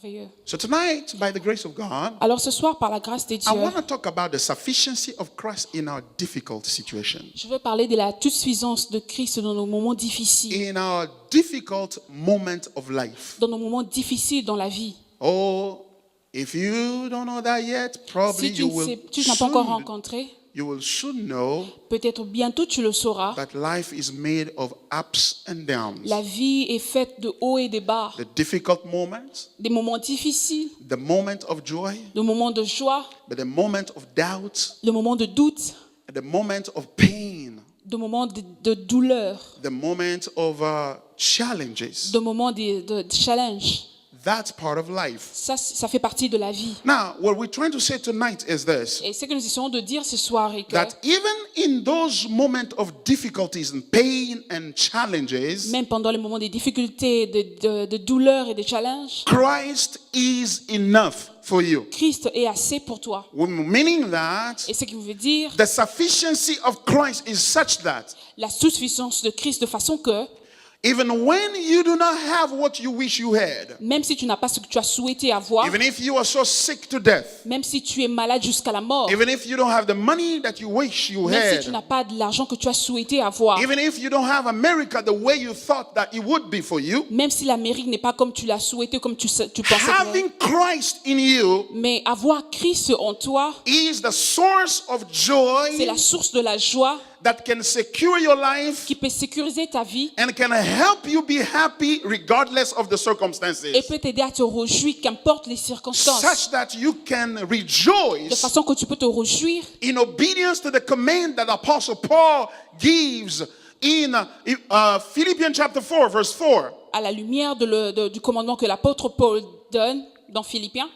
Merveilleux. So tonight, by the grace of God, Alors ce soir, par la grâce de I Dieu, want to talk about the sufficiency of Christ in our difficult situation. je veux parler de la toute-suffisance de Christ dans nos moments difficiles, In our difficult moment of life. dans nos moments difficiles dans la vie. Oh, if you don't know that yet, probably Si tu you n'as pas encore rencontré, will soon know peut-être bientôt tu le sauras. that life is made of ups and downs. La vie est faite de hauts et de bas, The difficult moments, des moments difficiles, the moment of joy, des moments de joie, but the moment of doubt, des moments de doute, the moment of pain, des moments de douleur, the moment of challenges. des moments de challenge. That's part of life. Ça fait partie de la vie. Now, what we're trying to say tonight is this. Et ce que nous essayons de dire ce soir est que That even in those moments of difficulties and pain and challenges, même pendant les moments de difficultés, de douleur et de challenge, Christ is enough for you. Christ est assez pour toi. Meaning that Et ce qui veut dire the sufficiency of Christ is such that la suffisance de Christ de façon que even when you do not have what you wish you had, même si tu n'as pas ce que tu as souhaité avoir, even if you are so sick to death, même si tu es malade jusqu'à la mort, even if you don't have the money that you wish you même si tu n'as had, pas de l'argent que tu as souhaité avoir, even if you don't have America the way you thought that it would be for you, même si l'Amérique n'est pas comme tu l'as souhaité, comme tu pensais que having Christ in you mais avoir Christ en toi, is the source of c'est joy la source de la joie that can secure your life qui peut sécuriser ta vie and can help you be happy regardless of the circumstances, et peut t'aider à te réjouir qu'importe les circonstances, such that you can de rejoice façon que tu peux te réjouir in obedience to the command that Apostle Paul gives in Philippians chapter 4 verse 4. à la lumière du commandement que l'apôtre Paul donne dans Philippiens.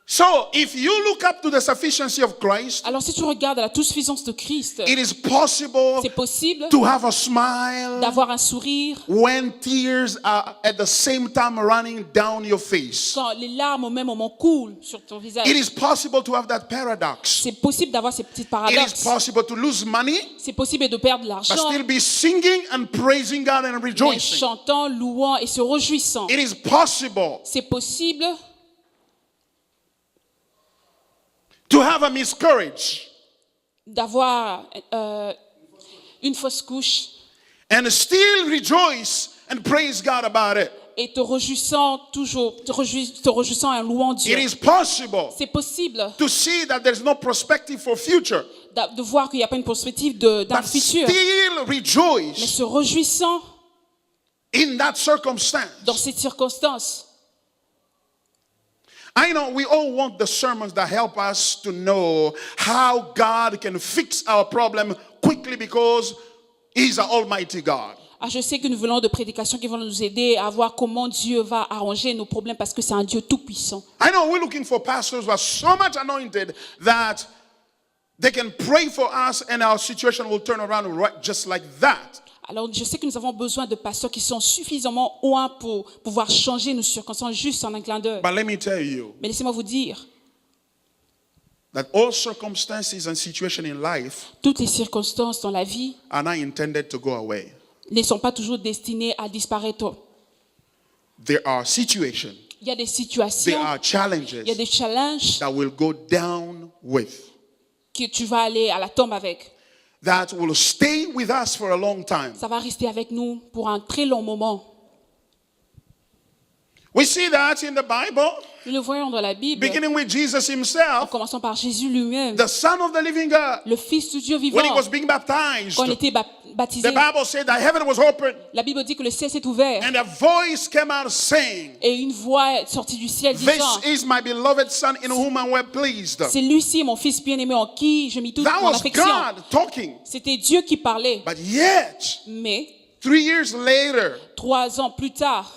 So if you look up to the sufficiency of Christ, Alors si tu regardes à la toute-suffisance de Christ, it is possible c'est possible to have a smile d'avoir un sourire when tears are at the same time running down your face. quand les larmes au même moment coulent sur ton visage. It is possible to have that paradox. C'est possible d'avoir ces petites It is paradoxes. possible to lose money C'est possible de perdre de but l'argent, still be singing and praising God and mais rejoicing. chantant, louant et se réjouissant. It is possible C'est possible to have a miscarriage d'avoir une fausse couche and still rejoice and praise God about it. et te réjouissant toujours, te réjouissant et louant Dieu. It is possible C'est possible to see that there's no perspective for future, de voir qu'il n'y a pas une perspective d'un but futur, still mais rejoice se réjouissant in that circumstance. dans cette circonstance. I know we all want the sermons that help us to know how God can fix our problem quickly because He's an almighty God. Ah, je sais que nous voulons de prédications qui vont nous aider à voir comment Dieu va arranger nos problèmes parce que c'est un Dieu tout-puissant. I know we're looking for pastors who are so much anointed that they can pray for us and our situation will turn around right just like that. Alors, je sais que nous avons besoin de pasteurs qui sont suffisamment loin pour pouvoir changer nos circonstances juste en un clin d'œil. But let me tell you Mais laissez-moi vous dire, that all circumstances and situations in life toutes les circonstances dans la vie are not intended to go away. ne sont pas toujours destinées à disparaître. There are situations, Il y a des there situations, are challenges il y a des challenges that will go down with, que tu vas aller à la tombe avec. that will stay with us for a long time. Ça va rester avec nous pour un très long moment. We see that in the Bible, Nous le voyons dans la Bible, beginning with Jesus en himself, commençant par Jésus lui-même, the Son of the living God. le Fils de Dieu vivant. When he was being baptized, Quand il était baptisé, the Bible said that heaven was open la Bible dit que le ciel s'est ouvert and a voice came out saying, et une voix est sortie du ciel disant, "This is my beloved Son in whom I am well pleased." c'est lui-ci mon Fils bien-aimé en qui je mis toute That mon was affection. God talking. C'était Dieu qui parlait. But yet, Mais 3 years later, 3 ans plus tard,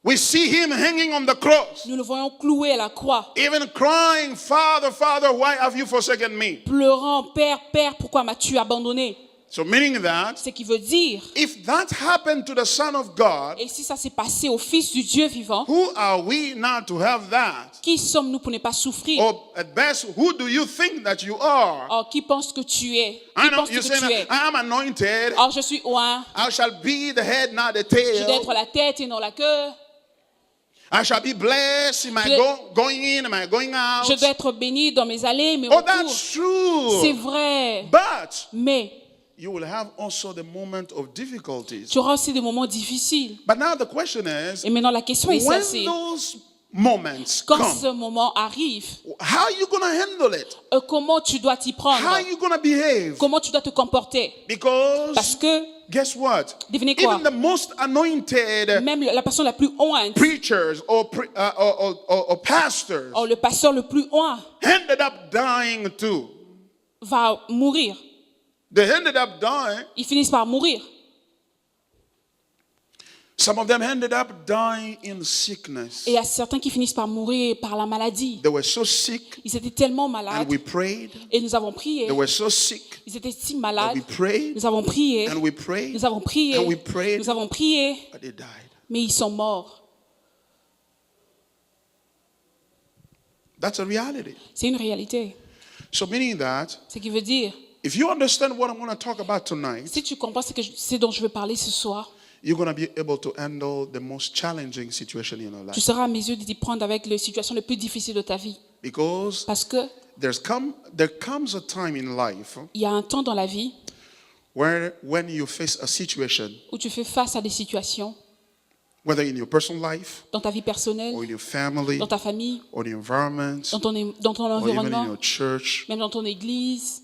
we see him hanging on the cross, nous le voyons cloué à la croix, even crying, "Father, Father, why have you forsaken me?" pleurant, Père, Père, pourquoi m'as-tu abandonné? So meaning that, Ce qui veut dire, if that happened to the Son of God, et si ça s'est passé au Fils du Dieu vivant, who are we not to have that? qui sommes-nous pour ne pas souffrir? Or at best, who do you think that you are? Oh, qui pense que tu es? I Qui know pense you que say, tu es? "I am anointed. Oh, je suis oint, I shall be the head, not the je dois tail." être la tête et non la queue. I shall be blessed. Am I going in? Am I going out? Je dois être béni dans mes allées, mes Oh, retours. that's true. C'est vrai. But Mais you will have also the moment of difficulties. tu auras aussi des moments difficiles. But now the question is, Et maintenant, la question est when celle-ci. those moments Quand come, ce moment arrive, how are you going to handle it? comment tu dois t'y How prendre? are you going to behave? Comment tu dois te comporter? Because Parce que, guess what? devinez quoi? Even the most anointed Même la personne la plus ointe, preachers or pastors le pasteur le plus oint, ended up dying too. va mourir. They ended up dying. Ils finissent par mourir. Some of them ended up dying in sickness. Et il y a certains qui finissent par mourir par la maladie. They were so sick, Ils étaient tellement and malades we prayed. et nous avons prié. They were so sick, Ils étaient si and malades. we prayed, Nous avons prié. and we prayed, Nous avons prié. and we prayed, Nous avons prié. but they died. Mais ils sont morts. That's a reality. C'est une réalité. So meaning that, Ce qui veut dire, if you understand what I'm going to talk about tonight, si tu comprends ce dont je veux parler ce soir, you're going to be able to handle the most challenging situation in your tu life. seras à mesure d'y prendre avec les situations les plus difficiles de ta vie. Because Parce que there comes a time in life il y a un temps dans la vie where when you face a situation, où tu fais face à des situations whether in your personal life dans ta vie personnelle, or in your family dans ta famille, or the environment dans ton or even in environnement, your church, même dans ton église,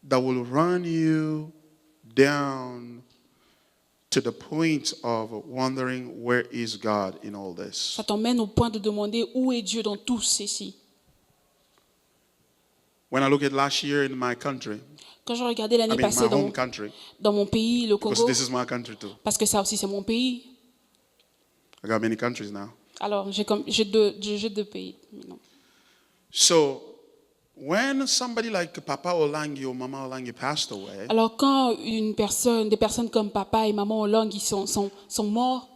that will run you down to the point of wondering where is God in all this. ça t'emmène au point de demander où est Dieu dans tout ceci. When I look at last year in my country, Quand je regardais l'année my passée home country, dans mon pays, le because Congo, this is my country too. parce que ça aussi c'est mon pays, I got many countries now. alors j'ai deux pays maintenant. So when somebody like Papa Olangi or Mama Olangi passed away, Alors quand des personnes comme papa et maman Olang sont morts,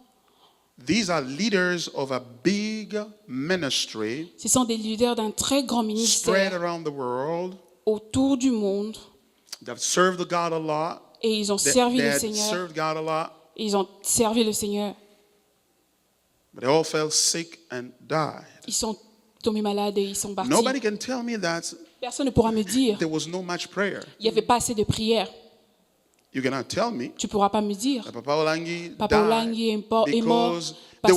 these are leaders of a big ministry ce sont des leaders d'un très grand spread ministère around the world autour du monde that served God a lot. et ils ont They servi le had Seigneur. served God a lot, Ils ont servi le Seigneur. but they all fell sick and died. Ils sont tombés malades et ils sont partis. Nobody can tell me that Personne ne pourra me dire there was no much prayer. il n'y avait pas assez de prières. You cannot tell me Tu ne pourras pas me dire that Papa Olangi Papa died Olangi est mort because parce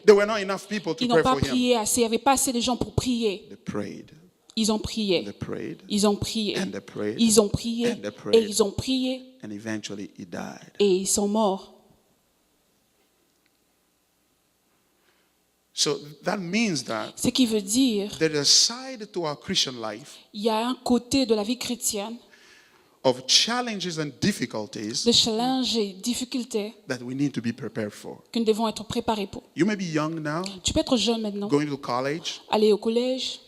there were not enough people to qu'ils n'ont pray pas for him. prié assez. Il n'y avait pas assez de gens pour prier. They prayed, Ils ont prié. they prayed, Ils ont prié. and they prayed, Ils ont prié. and they prayed. Et ils ont prié. and eventually he died. Et ils sont morts. So that means that Ce qui veut dire there is a side to our Christian life il y a un côté de la vie chrétienne, of challenges and difficulties de challenges et difficultés that we need to be prepared for. que nous devons être préparés pour. You may be young now, Tu peux être jeune maintenant, going to college. aller au collège.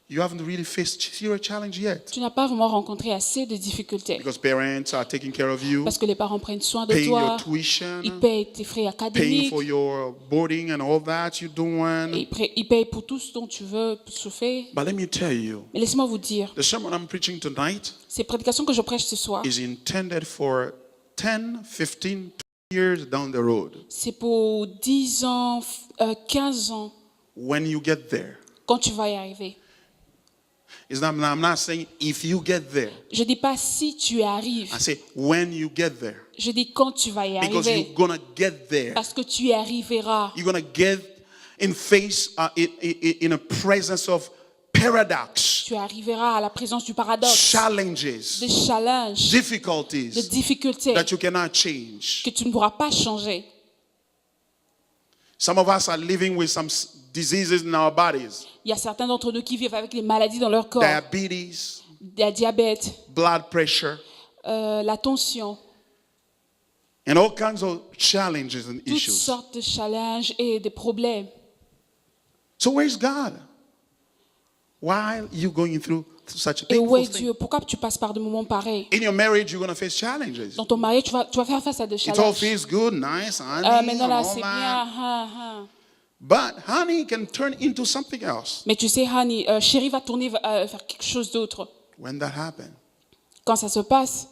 You haven't really faced zero challenge yet Tu n'as pas vraiment rencontré assez de difficultés because parents are taking care of you, parce que les parents prennent soin de paying toi. your tuition, Ils payent tes frais paying académiques. for your boarding and all that you're Et doing. ils payent pour tout ce dont tu veux souffrir. But let me tell you, Mais laisse-moi vous dire, the sermon I'm preaching tonight ces prédications que je prêche ce soir, is intended for 10, 15, 20 years down the road. c'est pour 10 ans, 15 ans, When you get there. quand tu vas y arriver. I'm not saying if you get there. Je dis pas si tu y arrives. I say when you get there. Je dis quand tu vas y Because arriver. you're going to get there. Parce que tu y arriveras. You're going to get in a presence of paradox, Tu arriveras à la présence du paradoxe, challenges, des challenges, des difficulties difficultés that you cannot change. que tu ne pourras pas changer. Some of us are living with some diseases in our bodies. Il y a certains d'entre nous qui vivent avec des maladies dans leur corps. Diabetes, Le diabète, blood pressure, la tension, and all kinds of challenges and toutes issues. sortes de challenges et de problèmes. So where's God? While you're going through such a Et où est painful thing. Dieu? Pourquoi tu passes par des moments pareils? In your marriage, you're going to face challenges. Dans ton mariage, tu vas faire face à des It all challenges. feels good, nice, honey, Maintenant and là, all c'est bien. that. But honey can turn into something else Mais tu sais, Honey, chérie va tourner vers quelque chose d'autre. when that happens. Quand ça se passe,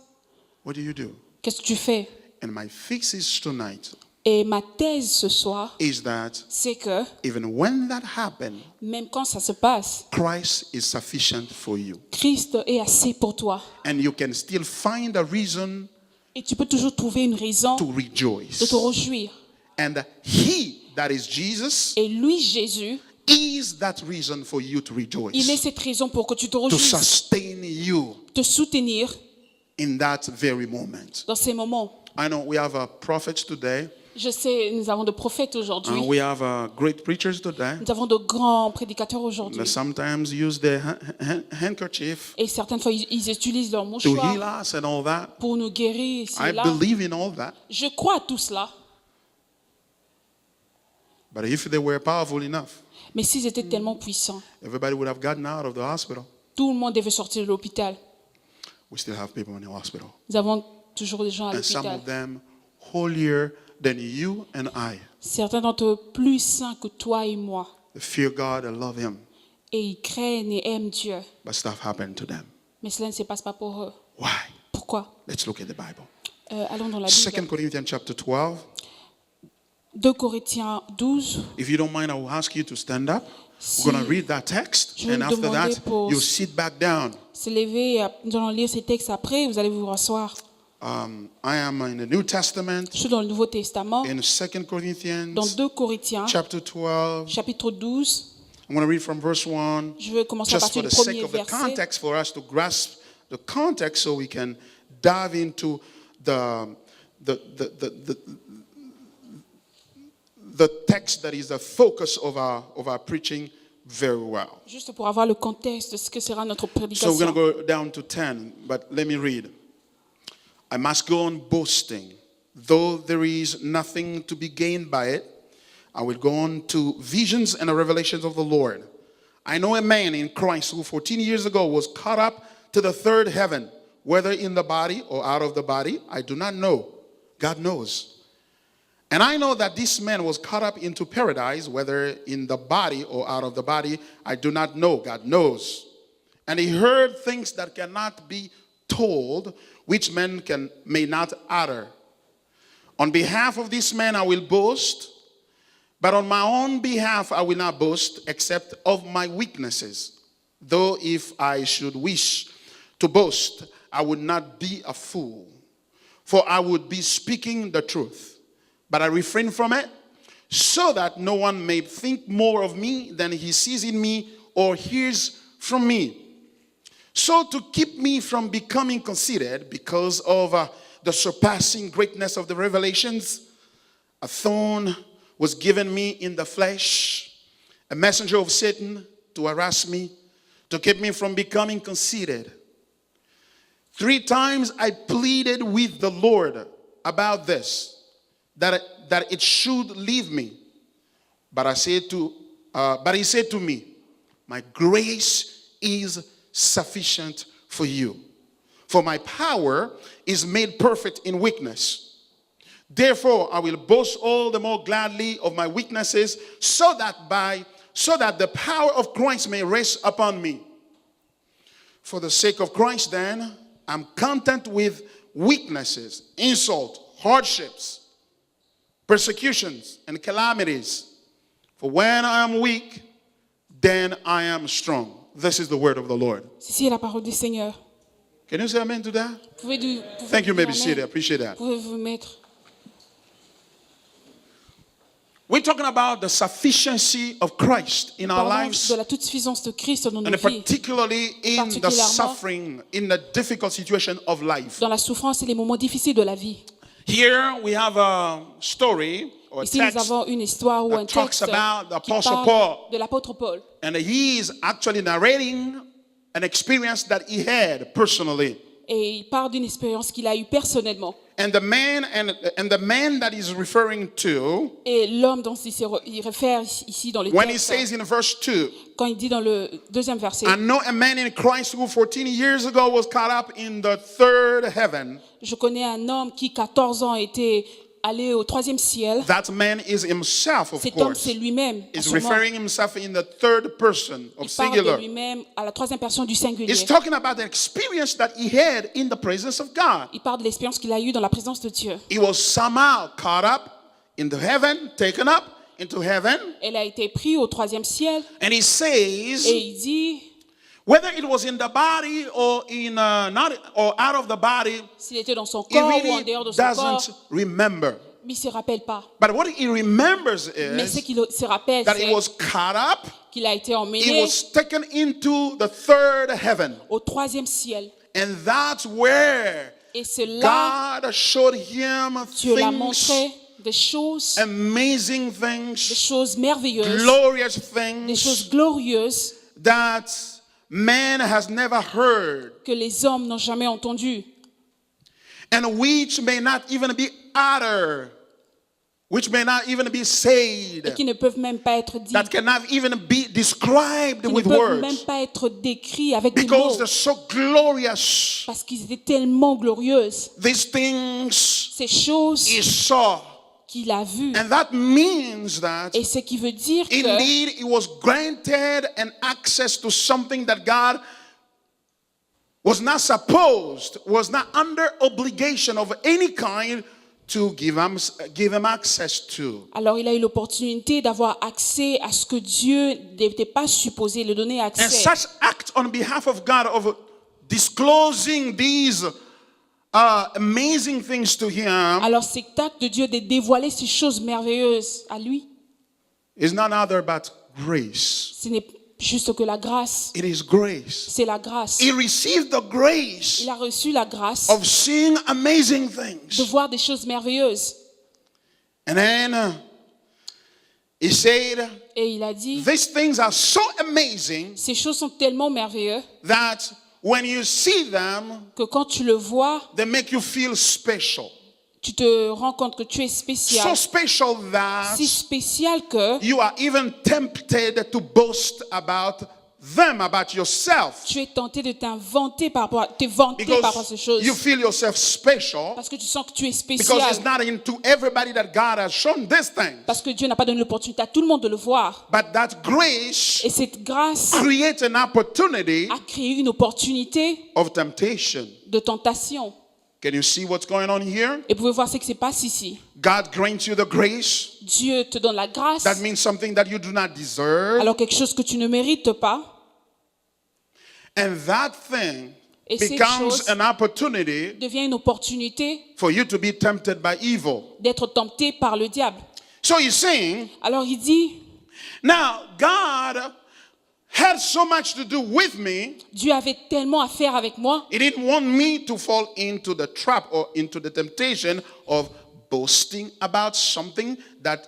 What do you do? qu'est-ce que tu fais? And my thesis tonight Et ma thèse ce soir, is that c'est que even when that happened, même quand ça se passe, Christ is sufficient for you. Christ est assez pour toi. And you can still find a reason Et tu peux toujours trouver une raison to de rejoice. te réjouir. And he, that is Jesus, Et lui, Jésus, is that reason for you to il est rejoice, cette raison pour que tu te to réjouisses, sustain you te soutenir in that very moment. dans ces moments. I know we have prophets today, Je sais, nous avons de prophètes aujourd'hui. and we have great preachers today. Nous avons de grands prédicateurs They aujourd'hui. sometimes use their handkerchief Et certaines fois, ils utilisent leur to mouchoir heal us and all that. pour nous guérir ici I et là. believe in all that. Je crois à tout cela. But if they were powerful enough, Mais s'ils étaient tellement puissants, everybody would have gotten out of the hospital. tout le monde devait sortir de l'hôpital. We still have people in the hospital. Nous avons toujours des gens à And some l'hôpital. of them holier than you and I. Certains d'entre eux plus saints que toi et moi. They fear God and love Him. Et ils craignent et aiment Dieu. But stuff happened to them. Mais cela ne se passe pas pour eux. Why? Pourquoi? Let's look at the Bible. Allons dans la 2 Bible. Corinthians chapter 12. 2 Corinthiens 12. If you don't mind, I will ask you to stand up. Si We're going to read that text. je vais And vous after demander that, pour you sit back down. se lever, nous allons lire ces textes après, vous allez vous rasseoir. I am in the New Testament, Je suis dans le Nouveau Testament, in 2 Corinthians dans 2 Corinthiens, chapter 12. chapitre 12. I'm going to read from verse 1. Je vais commencer à Just for partir the du sake premier of the verset. context, for us to grasp the context so we can dive into the text that is the focus of our preaching very well. Juste pour avoir le contexte de ce que sera notre So we're going prédication. to go down to 10, but let me read. I must go on boasting, though there is nothing to be gained by it. I will go on to visions and the revelations of the Lord. I know a man in Christ who 14 years ago was caught up to the third heaven, whether in the body or out of the body, I do not know. God knows. And I know that this man was caught up into paradise, whether in the body or out of the body, I do not know. God knows. And he heard things that cannot be told, which men may not utter. On behalf of this man I will boast, but on my own behalf I will not boast, except of my weaknesses. Though if I should wish to boast, I would not be a fool, for I would be speaking the truth. But I refrain from it, so that no one may think more of me than he sees in me or hears from me. So to keep me from becoming conceited because of the surpassing greatness of the revelations, a thorn was given me in the flesh, a messenger of Satan to harass me, to keep me from becoming conceited. 3 times I pleaded with the Lord about this, that it should leave me. But he said to me, my grace is sufficient for you, for my power is made perfect in weakness. Therefore I will boast all the more gladly of my weaknesses, so that the power of Christ may rest upon me. For the sake of Christ then, I'm content with weaknesses, insult, hardships, persecutions, and calamities. For when I am weak, then I am strong. This is the word of the Lord. Ceci est la parole du Seigneur. Can you say amen to that? Pouvez-vous Thank you, dire maybe amen? seated. I appreciate that. Pouvez-vous mettre? We're talking about the sufficiency of Christ in our Parlons lives, de la toute suffisance de Christ dans nos and vies, particularly in the Particulièrement suffering, in the difficult situation of life. dans la souffrance et les moments difficiles de la vie. Here we have a story or a Ici, nous text, avons une histoire ou that un talks texte about the qui Apostle parle Paul. de l'apôtre Paul. and he is actually narrating an experience that he had personally. Et il parle d'une expérience qu'il a eue personnellement. And the man that he's referring to, Et l'homme dont il réfère ici dans le when he texte, says in verse 2, quand il dit dans le deuxième verset, I know a man in Christ who 14 years ago was caught up in the third heaven. je connais un homme qui, 14 ans, était allé au 3e ciel. That man is himself, of Cet homme, course. c'est lui-même. Is Sûrement. referring himself in the third person of Il parle de singular. lui-même à la 3e personne du singulier. He's talking about the experience that he had in the presence of God. Il parle de l'expérience qu'il a eue dans la présence de Dieu. He was somehow caught up into heaven, taken up into heaven. Elle a été prise au troisième ciel. And he says, Et il dit, whether it was in the body or in not or out of the body, s'il était dans son he corps ou en really dehors de son corps, doesn't remember. mais il ne se rappelle pas. But what he remembers Mais ce is qu'il se rappelle, that he c'est was caught up, qu'il a été he emmené was taken into the third heaven. au troisième ciel. And that's where Et c'est là, God showed him Dieu l'a things, montré des choses amazing things, merveilleuses, glorious des choses things glorieuses that man has never heard, que les hommes n'ont jamais entendues. and which may not even be uttered, which may not even be said, Et qui ne peuvent même pas être dites, that cannot even be described qui ne with peuvent même words, pas être décrits avec des because mots, they're so glorious. parce qu'ils étaient tellement glorieuses. These things Ces choses he saw, qu'il a vues. and that means that Et ce qui veut dire que indeed he was granted an access to something that God was not supposed, was not under obligation of any kind to give him access to. alors il a eu l'opportunité d'avoir accès à ce que Dieu n'était pas supposé lui donner And accès. such act on behalf of God of disclosing these amazing things to him Alors cet acte de Dieu de dévoiler ces choses merveilleuses à lui, is none other but grace. ce n'est juste que la grâce. It is grace. C'est la grâce. He received the grace Il a reçu la grâce of seeing amazing de things. voir des choses merveilleuses. And then he said, Et il a dit, these things are so amazing ces choses sont tellement merveilleuses that when you see them, que quand tu le vois, they make you feel special. tu te rends compte que tu es spécial. So special that Si spécial que you are even tempted to boast about them, about yourself. tu es tenté de te vanter par rapport à ces Because choses. you feel yourself special. Parce que tu sens que tu es Because spécial. it's not into everybody that God has shown this thing. Parce que Dieu n'a pas donné l'opportunité à tout le monde de le voir. But that grace Et cette grâce creates an opportunity a créé une opportunité of temptation. de tentation. Can you see what's going on here? Et vous pouvez voir ce qui se passe ici. God grants you the grace. Dieu te donne la grâce. That means something that you do not deserve. Alors quelque chose que tu ne mérites pas. And that thing Et cette becomes chose an opportunity devient une opportunité for you to be tempted by evil. d'être tenté par le diable. So he's saying, Alors il dit, now God had so much to do with me. Dieu avait tellement à faire avec moi. He didn't want me to fall into the trap or into the temptation of boasting about something that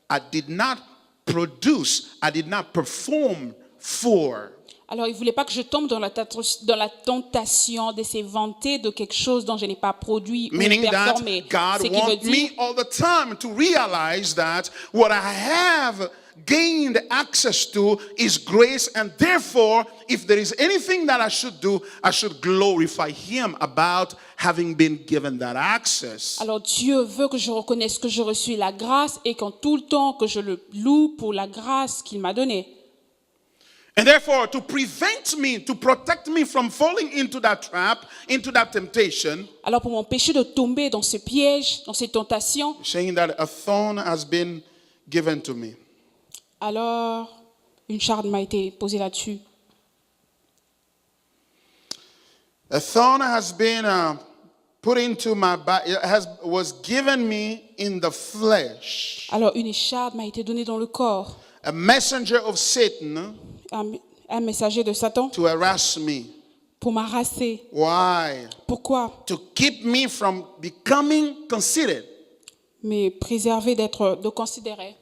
I did not produce, I did not perform for. Alors il ne voulait pas que je tombe dans la tentation de se vanter de quelque chose dont je n'ai pas produit ou Meaning that performé. God Ce qui veut wants dire, me all the time to realize that what I have gained access to is grace, and therefore, if there is anything that I should do, I should glorify Him about having been given that access. alors Dieu veut que je reconnaisse que je reçus la grâce et qu'en tout le temps que je le loue pour la grâce qu'il m'a donnée. And therefore, to prevent me, to protect me from falling into that trap, into that temptation, Alors pour m'empêcher de tomber dans ce piège, dans ces tentations, saying that a thorn has been given to me. alors une charge m'a été posée là-dessus. A thorn has been put into my body, was given me in the flesh. Alors une écharpe m'a été donnée dans le corps, A messenger of Satan un messager de Satan to harass me. pour m'harasser. Why? Pourquoi? To keep me from becoming conceited, Me préserver de considérer,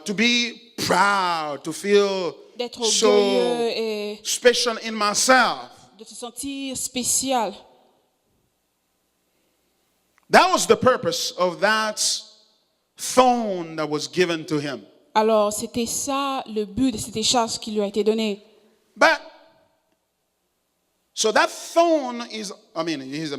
to be proud, to feel d'être so orgueilleux et special in myself. de se sentir spécial. That was the purpose of that thorn that was given to him. Alors c'était ça le but de cette écharpe qui lui a été donnée. But so that thorn is a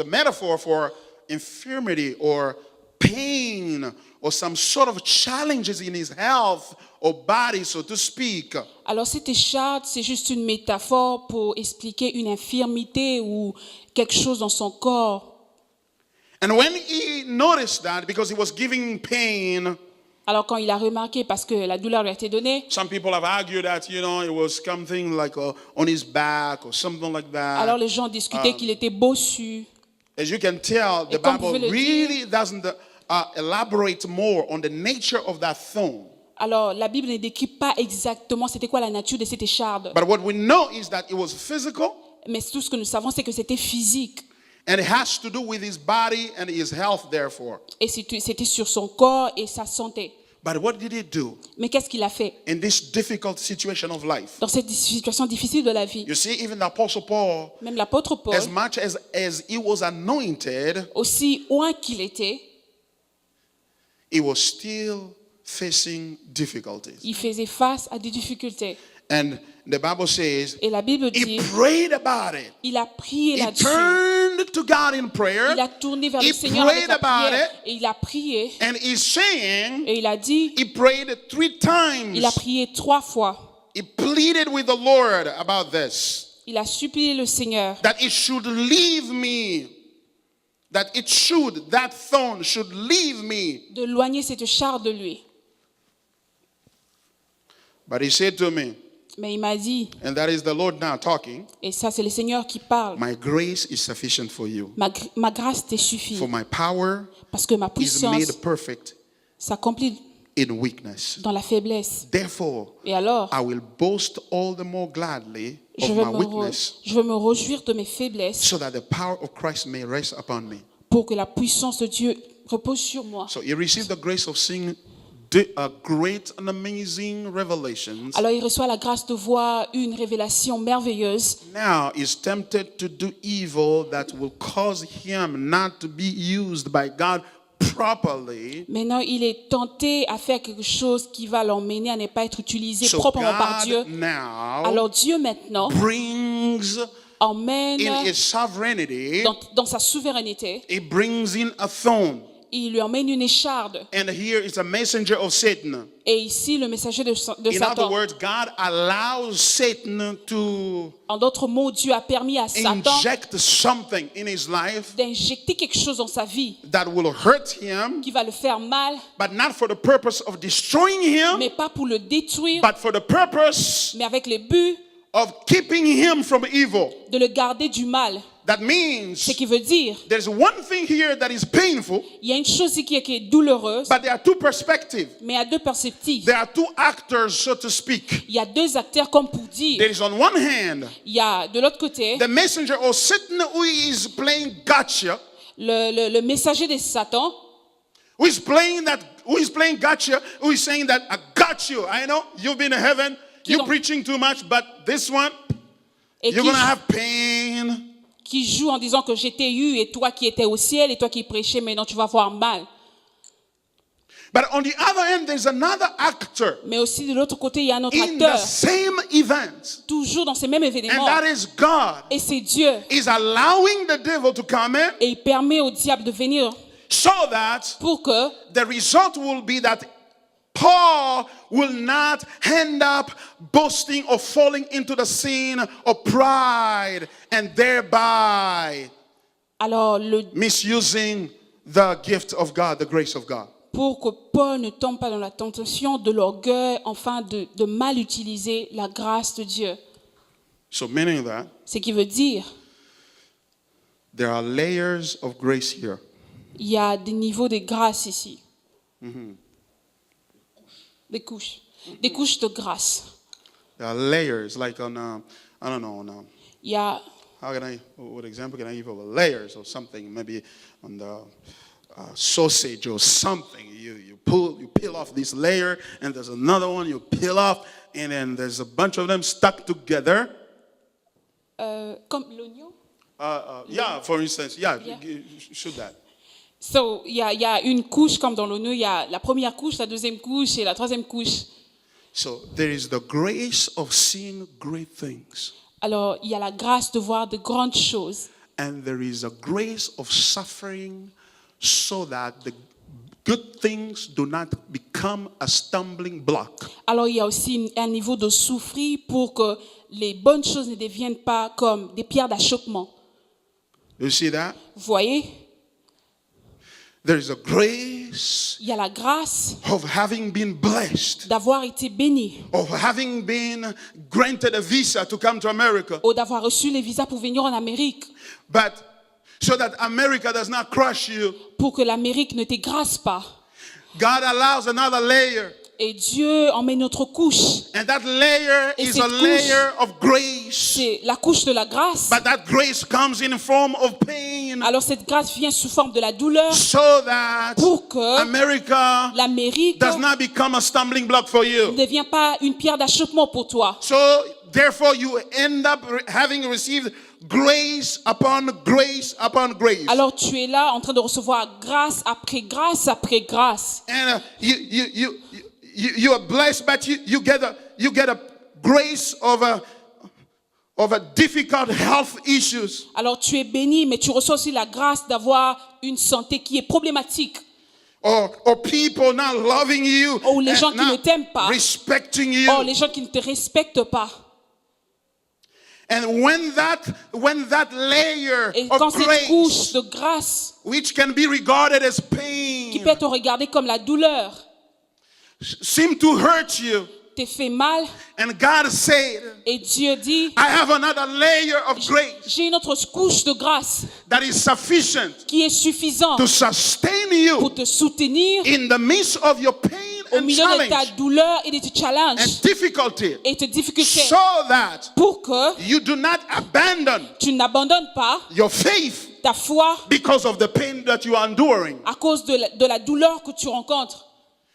metaphor for infirmity or pain or some sort of challenges in his health or body, so to speak. Alors cette écharpe, c'est juste une métaphore pour expliquer une infirmité ou quelque chose dans son corps. And when he noticed that, because he was giving pain, Alors quand il a remarqué, parce que la douleur lui a été donnée, some people have argued that, it was something like on his back or something like alors that. les gens discutaient qu'il était bossu. As you can tell, the Et comme Bible vous pouvez le really doesn't elaborate more on the nature of that thorn. Alors la Bible ne décrit pas exactement c'était quoi la nature de cette écharde. But what we know is that it was physical, Mais tout ce que nous savons, c'est que c'était physique. and it has to do with his body and his health, therefore. Et c'était sur son corps et sa santé. But what did he do Mais qu'est-ce qu'il a fait in this difficult situation of life? dans cette situation difficile de la vie? You see, even the Apostle Paul, Même l'apôtre Paul, as much as he was anointed, aussi loin qu'il était, he was still facing difficulties. il faisait face à des difficultés. And the Bible says Et la Bible he dit, prayed about it. il a prié He là-dessus. turned to God in prayer. Il a tourné vers He le Seigneur avec prayed la about prière. it. Et il a prié. And he's saying Et il a dit, he prayed 3 times. il a prié 3 fois. He pleaded with the Lord about this, Il a supplié le Seigneur that it should leave me, that thorn should leave me. de éloigner cette charge de lui. But he said to me, Mais il m'a dit, and that is the Lord now talking, et ça c'est le Seigneur qui parle, my grace is sufficient for you. ma grâce te suffit. For my power Parce que ma is puissance made perfect s'accomplit in weakness. dans la faiblesse. Therefore, Et alors, I will boast all the more gladly of je my weakness, veux me réjouir de mes faiblesses so that the power of Christ may rest upon me. pour que la puissance de Dieu repose sur moi. So he received the grace of seeing great and amazing revelations. Alors il reçoit la grâce de voir une révélation merveilleuse. Now he's tempted to do evil that will cause him not to be used by God properly. Maintenant, il est tenté à faire quelque chose qui va l'emmener à ne pas être utilisé So proprement par God Dieu. now Alors Dieu maintenant brings emmène in his sovereignty, dans sa souveraineté, he brings in a thorn. il lui emmène une écharde. And here is a messenger of Satan. Et ici, le messager de In other Satan. words, God allows Satan to En d'autres mots, Dieu a permis à Satan inject something in his life d'injecter quelque chose dans sa vie that will hurt him, qui va le faire mal, but not for the purpose of destroying him, mais pas pour le détruire, but for the purpose mais avec le but of keeping him from evil. de le garder du mal. That means Ce qui veut dire, there's one thing here that is painful, il y a une chose ici qui est douloureuse, but there are 2 perspectives. mais à deux perspectives. There are 2 actors, so to speak. Il y a deux acteurs comme pour dire. There is on one hand Il y a de l'autre côté the messenger of Satan who is playing gotcha, le messager de Satan who is playing gotcha, who is saying that I got you. I know you've been in heaven, you're preaching too much, but this one et you're gonna have pain. qui joue en disant que j'étais eu et toi qui étais au ciel et toi qui prêchais, maintenant tu vas avoir mal. But on the other hand, there's another actor Mais aussi de l'autre côté, il y a un autre in the acteur, same event, toujours dans ces mêmes and événements. that is God Et c'est Dieu. is allowing the devil to come in Et il permet au diable de venir so that pour que the result will be that Paul will not end up boasting or falling into the sin of pride and thereby alors misusing the gift of God, the grace of God. pour que Paul ne tombe pas dans la tentation de l'orgueil, enfin de mal utiliser la grâce de Dieu. So meaning that Ce qui veut dire, there are layers of grace here. il y a des niveaux de grâce ici. Des couches de grâce. There are layers, like on, I don't know, Il y a, what example can I give of layers or something? Maybe on the sausage or something. You peel off this layer, and there's another one you peel off, and then there's a bunch of them stuck together. comme l'oignon. Yeah, for instance, yeah. Yeah. Should that. So, il y a une couche comme dans l'oignon, il y a la première couche, la deuxième couche et la troisième couche. So there is the grace of seeing great things, Alors, il y a la grâce de voir de grandes choses. and there is a grace of suffering, so that the good things do not become a stumbling block. Alors, il y a aussi un niveau de souffrir pour que les bonnes choses ne deviennent pas comme des pierres d'achoppement. You see that? Vous voyez? There is a grace Il y a la grâce of having been blessed, d'avoir été béni of having been granted a visa to come to America, ou d'avoir reçu les visas pour venir en Amérique, but so that America does not crush you, pour que l'Amérique ne t'écrase pas. God allows another layer. Et Dieu en met une autre couche. And that layer Et is cette a layer of grace. C'est la couche de la grâce. But that grace comes in form of pain. Alors cette grâce vient sous forme de la douleur So that pour que America l'Amérique does not become a stumbling block for you. ne devient pas une pierre d'achoppement pour toi. So therefore you end up having received grace upon grace upon grace. Alors tu es là en train de recevoir grâce après grâce après grâce. And you are blessed, but you get a grace over difficult health issues. Alors tu es béni, mais tu reçois aussi la grâce d'avoir une santé qui est problématique. Or people not loving you, Ou les gens qui not ne t'aiment pas. respecting you. Oh, les gens qui ne te respectent pas. And when that layer Et quand of cette couche grace, de grâce, which can be regarded as qui pain, peut être regardée comme la douleur, seem to hurt you, te fait mal, and God said, et Dieu dit, I have another layer of grace j'ai une autre couche de grâce that is sufficient qui est suffisante to sustain pour you te soutenir in the midst of your pain au and milieu de ta challenge douleur et de tes challenges and difficulty, et tes difficultés, so that pour que you do not abandon tu n'abandonnes pas your faith ta foi because of the pain that you are enduring. à cause de la douleur que tu rencontres.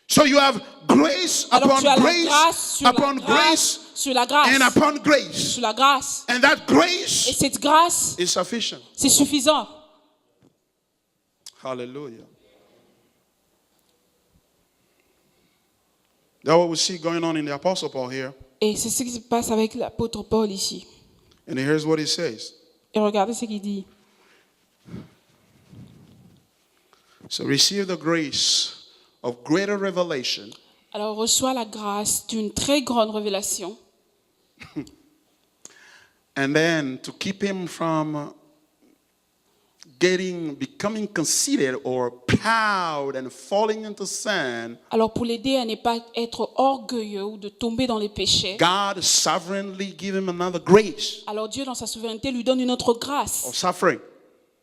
So you have grace Alors upon tu as la grace grâce sur upon la grace grâce, sur la grâce, and upon grace. sur la grâce. And that Et grace cette grâce, is sufficient. c'est suffisant. Hallelujah. That's what we see going on in the Apostle Paul here. Et c'est ce qui se passe avec l'apôtre Paul ici. And here's what he says. Et regardez ce qu'il dit. So receive the grace of greater revelation Alors reçois la grâce d'une très grande révélation. and then to keep him from becoming conceited or proud and falling into sin. Alors pour l'aider à ne pas être orgueilleux ou de tomber dans les péchés, God sovereignly give him another grace alors Dieu dans sa souveraineté lui donne une autre grâce of suffering.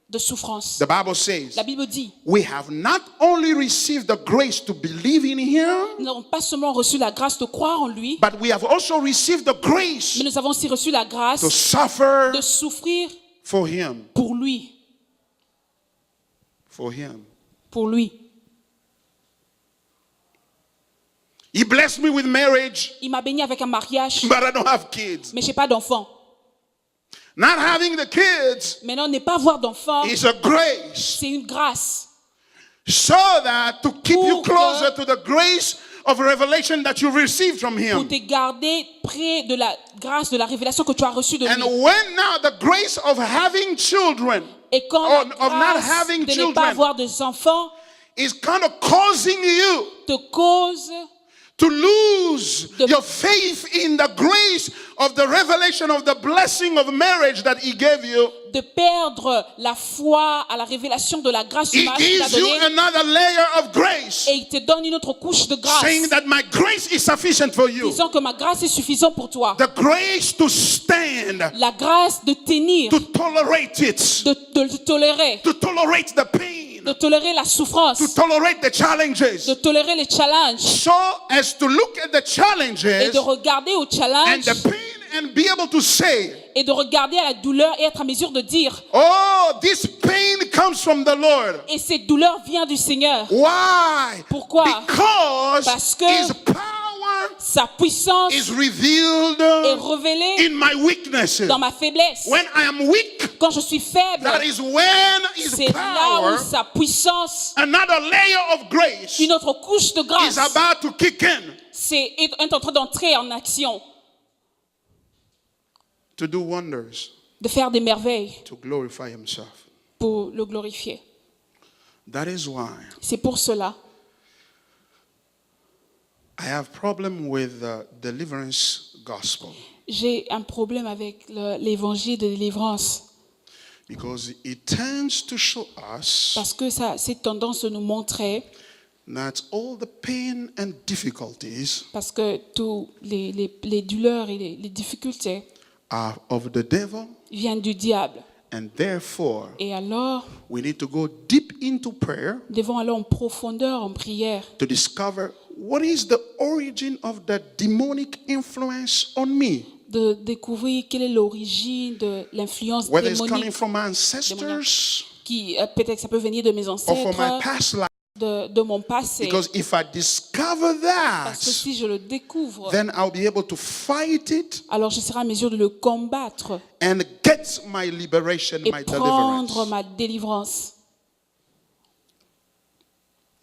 de souffrance. The Bible says, La Bible dit, we have not only received the grace to believe in him, nous n'avons pas seulement reçu la grâce de croire en lui, but we have also received the grace mais nous avons aussi reçu la grâce to suffer de souffrir for him. pour lui. For him. Pour lui. He blessed me with marriage, Il m'a béni avec un mariage, but I don't have kids. mais je n'ai pas d'enfant. Not having the kids Maintenant, ne pas avoir d'enfant, is a grace, c'est une grâce. so that to keep you Pour que- closer to the grace of revelation that you received from Pour him. te garder près de la grâce, de la révélation que tu as reçue de And lui. when now the grace of having children Et quand or la of not grâce having de ne children pas avoir des enfants is kind of causing you te cause to lose The- your faith in the grace of the revelation of the blessing of marriage that he gave you, de perdre la foi à la révélation de la grâce du he mariage qu'il t'a gives you donné, another layer of grace, et il te donne une autre couche de grâce, saying that my grace is sufficient for you. disant que ma grâce est suffisante pour toi. The grace to stand, La grâce de tenir, to tolerate it, de tolérer, to tolerate the pain, de tolérer la souffrance, to tolerate the challenges, de tolérer les challenges so as to look at the et challenges de regarder aux and challenges the pain and be able to say, et de regarder à la douleur et être en mesure de dire, oh, this pain comes from the Lord. et cette douleur vient du Seigneur. Why? Pourquoi? Because Parce que his power Sa puissance is revealed est révélée in my weaknesses. dans ma faiblesse. When I am weak, Quand je suis faible, that is when his c'est là power, où sa puissance, another layer of grace, une autre couche de is grâce, about to kick in est en train d'entrer en action, to do wonders, de faire des merveilles to glorify himself. pour le glorifier. That is why C'est pour cela I have problem with the deliverance gospel. j'ai un problème avec l'évangile de délivrance. Because it tends to show us Parce que ça, cette tendance de nous montrer, that all the pain and difficulties parce que tous les douleurs et les difficultés are of the devil, viennent du diable. and therefore Et alors, we need to go deep into prayer nous devons aller en profondeur en prière to discover what is the origin of that demonic influence on me. de découvrir quelle est l'origine de l'influence Whether it's coming démonique from my ancestors qui peut-être que ça peut venir de mes or from my ancêtres, past life. de mon passé. Because if I discover Parce que that, si je le découvre, then I'll be able to fight it alors je serai en mesure de le combattre and get my liberation, et my prendre deliverance. ma délivrance.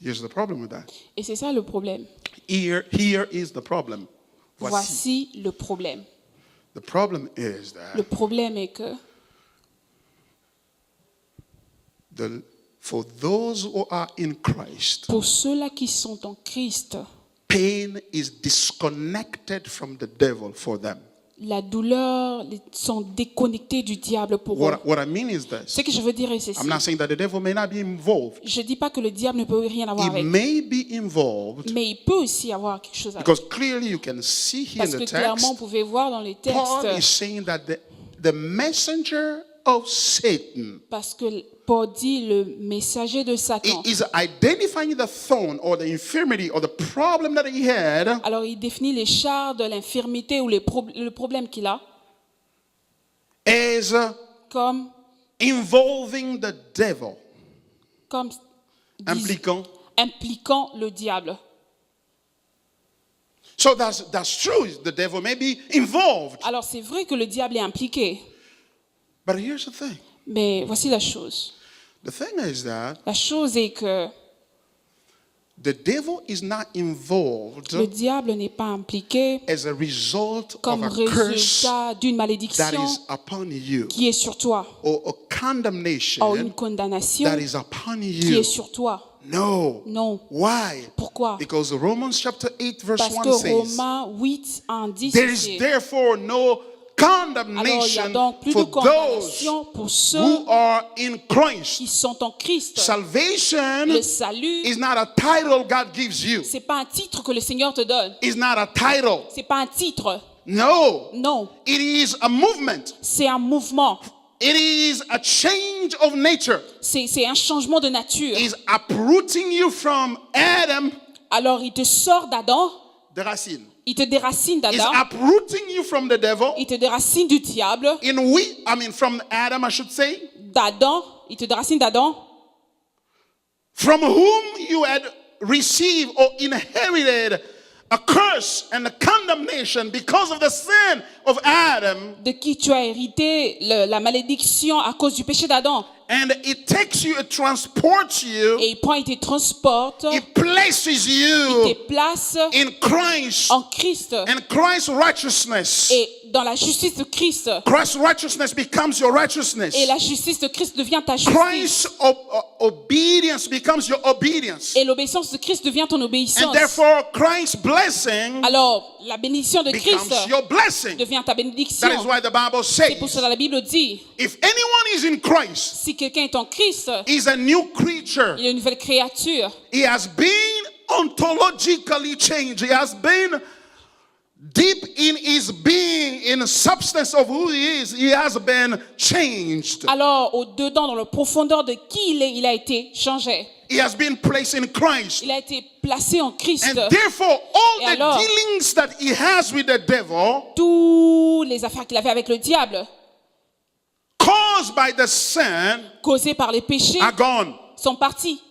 Here's the problem with that. Et c'est ça le problème. Here is the problem. Voici le problème. The problem is Le that problème est que for those who are in Christ, pour ceux-là qui sont en Christ, pain is disconnected from the devil for them. la douleur sont déconnectés du diable pour eux. What I mean is Ce this. que je veux dire est ceci. I'm not saying that the devil may not be involved. Je ne dis pas que le diable ne peut rien avoir He avec, may be involved mais il peut aussi avoir quelque chose avec. because clearly you can see here in Parce the que clairement, text, vous pouvez voir dans les Paul is textes, saying that the messenger of Satan parce que Paul dit le messager de Satan. is identifying the thorn or the infirmity or the problem that he had Alors il définit les chars de l'infirmité ou le problème qu'il a as comme involving the devil, impliquant. le diable. So that's true. The devil may be involved. Alors c'est vrai que le diable est impliqué, But here's the thing. mais voici la chose. The thing is that La chose est que the devil is not involved le diable n'est pas impliqué as a result comme of a curse résultat d'une that malédiction is upon you qui est sur toi, or a ou condemnation une condamnation that is upon qui you. est sur toi. No. Non. Why? Pourquoi? Because Romans chapter 8 verse Parce 1 que says, Romains 8 en 10 there is c'est, therefore no alors il y a condemnation donc plus de for those condamnation pour ceux who are in Christ. qui sont en Christ. Salvation Le salut, is not a title God gives you. c'est pas un titre que le Seigneur te donne. It's not a title. C'est pas un titre. No. Non, It is a movement. c'est un mouvement. It is a change of nature. C'est un changement de nature. It's uprooting you from Adam, Alors il te sort d'Adam, the racine. il te déracine It's d'Adam, uprooting you from the devil. il te déracine du diable, From Adam, I should say, d'Adam, il te déracine d'Adam, from whom you had received or inherited a curse and a condemnation because of the sin of Adam. de qui tu as hérité la malédiction à cause du péché d'Adam. And it takes you, it transports you, Et il prend, il te transporte, it places il you te place in Christ en Christ. and Christ's righteousness. Et dans la justice de Christ. Christ's righteousness becomes your righteousness. Et la justice de Christ devient ta justice. Christ's obedience becomes your obedience. Et l'obéissance de Christ devient ton And obéissance. therefore, Christ's blessing Alors, la bénédiction de Christ becomes your blessing. devient ta bénédiction. That is why the Bible C'est pour says, cela que la Bible dit, if anyone is in Christ, si quelqu'un est en Christ, he's a new creature. il est une nouvelle créature. He has been ontologically changed. He has been deep in his being, in the substance of who he is. He has been changed. Alors, au-dedans, dans la profondeur de qui il est, il a été changé. He has been placed in Christ. Il a été placé en Christ. And therefore, all Et the alors? dealings that he has with the devil, Toutes les affaires qu'il avait avec le diable, caused by the sin, causées par les péchés, are gone. sont parties.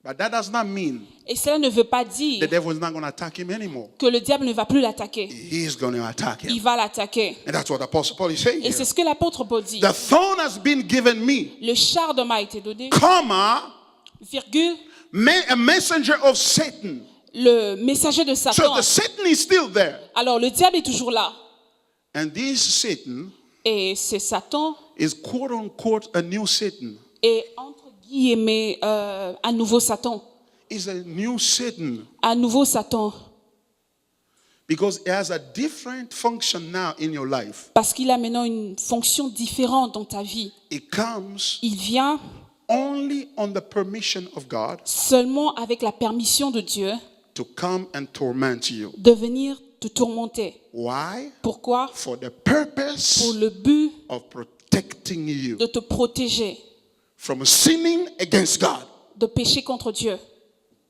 But that does not mean Et cela ne veut pas the dire devil is not going to attack him anymore. que le diable ne va plus l'attaquer. He is going to attack Il him. va l'attaquer. And that's what Apostle Paul is saying Et here. c'est ce que l'apôtre Paul dit. The thorn has been given me, Le char de m'a été donné, comma, virgule, a messenger of Satan. le messager de So Satan. the Satan is still there. Alors le diable est toujours là. And this Satan Et c'est Satan is quote unquote a new Satan. et entre guillemets un nouveau Satan. Is a new Satan Un nouveau Satan. Because it has a different function now in your life. Parce qu'il a maintenant une fonction différente dans ta vie. It comes Il vient only on the permission of God seulement avec la permission de Dieu to come and torment you. de venir te tourmenter. Why? Pourquoi? For the Pour purpose le but of protecting you de te protéger, from sinning against God. de pécher contre Dieu.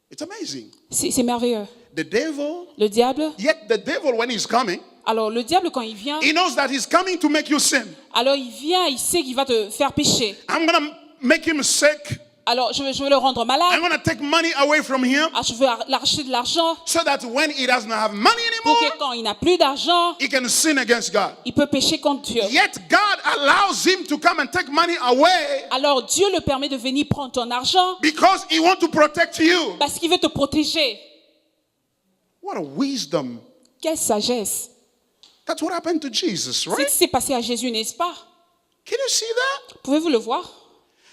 It's amazing. C'est merveilleux. The devil, Le diable, yet the devil, when he's coming, alors le diable quand il vient, he knows that he's coming to make you sin. alors il vient, il sait qu'il va te faire pécher. I'm going to make him sick. Alors je vais le rendre I'm malade. going to take money away from him Ah, je vais l'arracher de l'argent so that when he doesn't have money pour anymore, que quand il n'a plus d'argent, he can sin against God. il peut pécher contre Dieu. Yet God allows him to come and take money away Alors Dieu le permet de venir prendre ton argent because he wants to protect you. parce qu'il veut te protéger. What a wisdom. Quelle sagesse. That's what happened to Jesus, C'est ce right? qui s'est passé à Jésus, n'est-ce pas? Can you see that? Pouvez-vous le voir?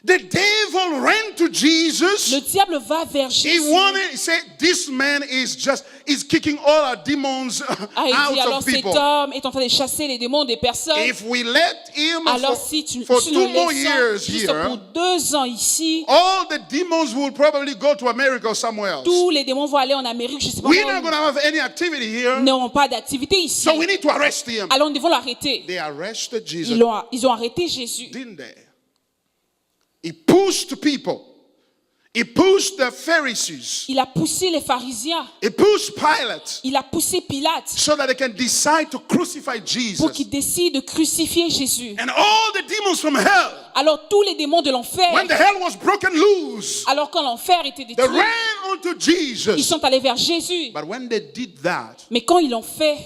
The devil ran to Jesus. Le diable va vers He Jésus. wanted, he said, this man is kicking all our demons Ah, il dit, out alors of cet people. homme est en train de chasser les démons des personnes. If we let him Alors for, si tu for nous 2 more laisses years juste pour here, 2 ans ici, all the demons will probably go to America or somewhere else. tous les démons vont aller en Amérique, je ne sais pas We're not où. going to have any activity here, Ils n'auront pas d'activité ici. so we need to arrest him. Alors nous devons l'arrêter. They arrested Jesus, Ils ont arrêté Jésus. didn't they? He pushed people. He pushed the Pharisees. Il a poussé les pharisiens. He pushed Pilate Il a poussé Pilate so that they can decide to crucify pour Jesus. qu'il décide de crucifier Jésus. And all the demons from hell, Alors tous les démons de l'enfer, when the hell was broken loose, alors quand l'enfer était they détruit, ran unto ils Jesus. sont allés vers Jésus. But when they did that, Mais quand ils l'ont fait,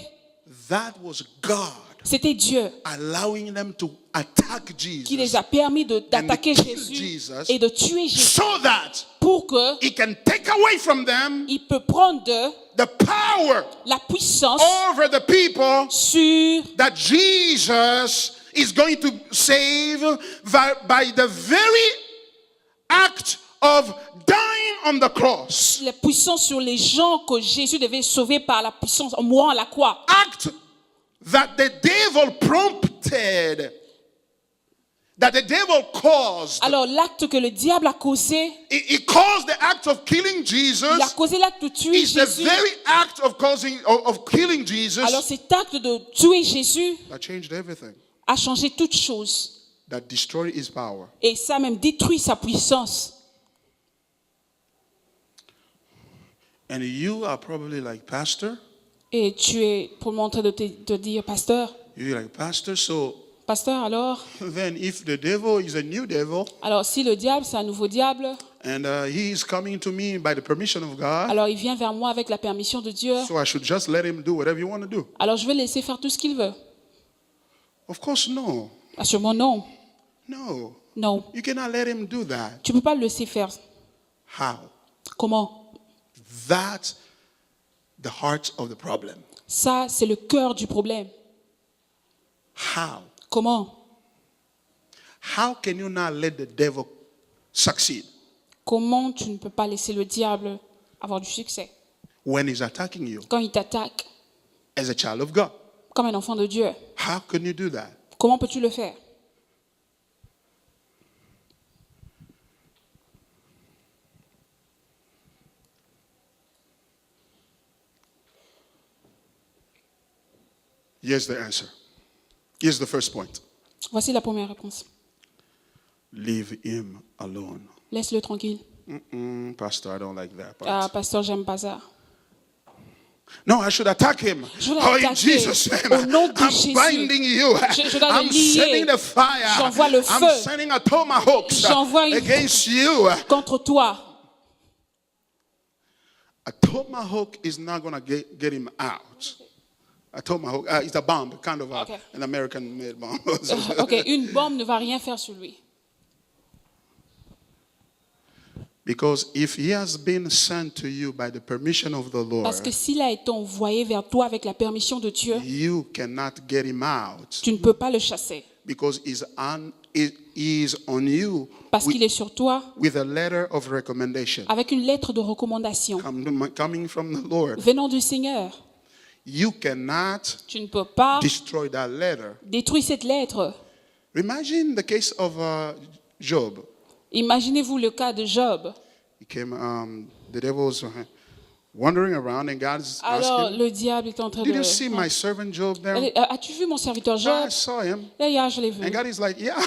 that was God c'était Dieu allowing them to attack qui les Jesus a permis d'attaquer And to kill Jésus Jesus. et de tuer Jésus so that pour que he can take away from them il peut prendre d'eux the power la puissance over the people sur that Jesus is going to save by the very act of dying on the cross. la puissance sur les gens que Jésus devait sauver par la puissance en mourant à la croix. Act that the devil prompted, that the devil caused. Alors l'acte que le diable a causé, He caused the act of killing il a Jesus. causé l'acte de tuer It's the Jésus. very act of killing Jesus Alors cet acte de tuer Jésus that changed everything, a changé toute chose. that destroyed his power. Et ça a même détruit sa puissance. And you are probably like, Pastor, Et tu es pour montrer de te dire, pasteur, you're like, Pastor, so pasteur alors, then if the devil is a new devil alors si le diable c'est un nouveau diable, and he is coming to me by the permission of God, alors il vient vers moi avec la permission de Dieu, so I should just let him do whatever you want to do? alors je vais laisser faire tout ce qu'il veut. Of course, no. Assurément non. No. Non. You cannot let him do that. Tu ne peux pas le laisser faire. How? Comment? That's the heart of the problem. Ça, c'est le cœur du problème. How? Comment? How can you not let the devil succeed Comment tu ne peux pas laisser le diable avoir du succès when he's attacking you quand il t'attaque as a child of God? comme un enfant de Dieu? How can you do that? Comment peux-tu le faire? Here's the answer. Here's the first point. Voici la première réponse. Leave him alone. Laisse-le tranquille. Pastor, I don't like that part. Ah, pasteur, j'aime pas ça. No, I should attack him. Je dois Oh, in l'attaquer. Jesus' Au name, nom de I'm Jésus. binding you. Je dois le I'm lier. sending the fire. J'envoie le I'm feu. sending a tomahawk J'envoie une- against you. Contre toi. A tomahawk is not going to get him out. A tomahawk, it's a bomb, kind of Okay. an American-made bomb. Ok, une bombe ne va rien faire sur lui. Because if he has been sent to you by the permission of the Lord, Parce que s'il a été envoyé vers toi avec la permission de Dieu, you cannot get him out tu ne peux pas le chasser. because he is on you Parce qu'il est sur toi with a letter of recommendation avec une lettre de recommandation coming from the Lord. venant du Seigneur. you cannot Tu ne peux pas destroy that letter. détruire cette lettre. Imagine the case of Job. Imaginez-vous le cas de Job. He came, the devil was wandering around, and God's Alors, asking, le diable est en train "Did de... you see my servant Job there?" As-tu vu mon serviteur Job? I saw him. Là, hier, je l'ai vu. And God is like, "Yeah,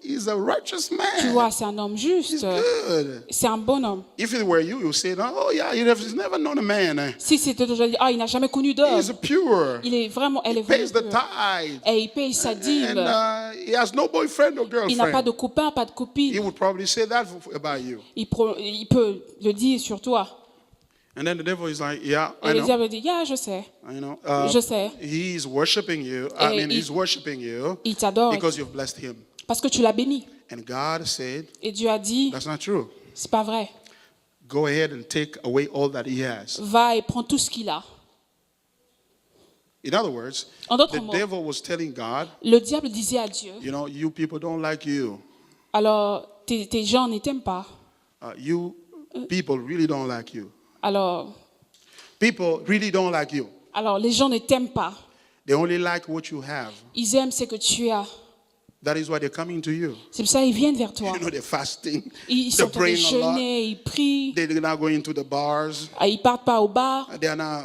he's a righteous Tu man. vois, c'est un homme He's juste. good." C'est un bon homme. If it were you, you would say, "Oh yeah, he's never known a man. Si c'était aujourd'hui, il n'a jamais connu d'homme. He's pure. Elle est vraiment Pays the pure. tithe. Et il paye sa dîme. And he has no boyfriend or Il n'a pas girlfriend." de copain, pas de He copine. would probably say that about you. Il peut le dire sur toi. And then the devil is like, "Yeah, Et I le know. diable dit, je sais. I know. Je sais. He's worshiping you. He's worshiping you Il t'adore because you've blessed him." parce que tu l'as béni. And God said, Et Dieu a dit, "That's not true. c'est pas vrai. Go ahead and take away all that he has." Va et prends tout ce qu'il a. In other words, En d'autres the mots, devil was telling God, le diable disait à Dieu, you people don't like you. alors tes gens ne t'aiment pas. You people really don't like you. Alors People really don't like you. les gens ne t'aiment pas. They only like what you have. Ils aiment ce que tu as. That is why they're coming to you. C'est pour ça qu'ils viennent vers toi. They're fasting. Ils They're sont en train de praying a lot. jeûner, ils prient. They're not going to the bars. Ils partent pas au bar. They're not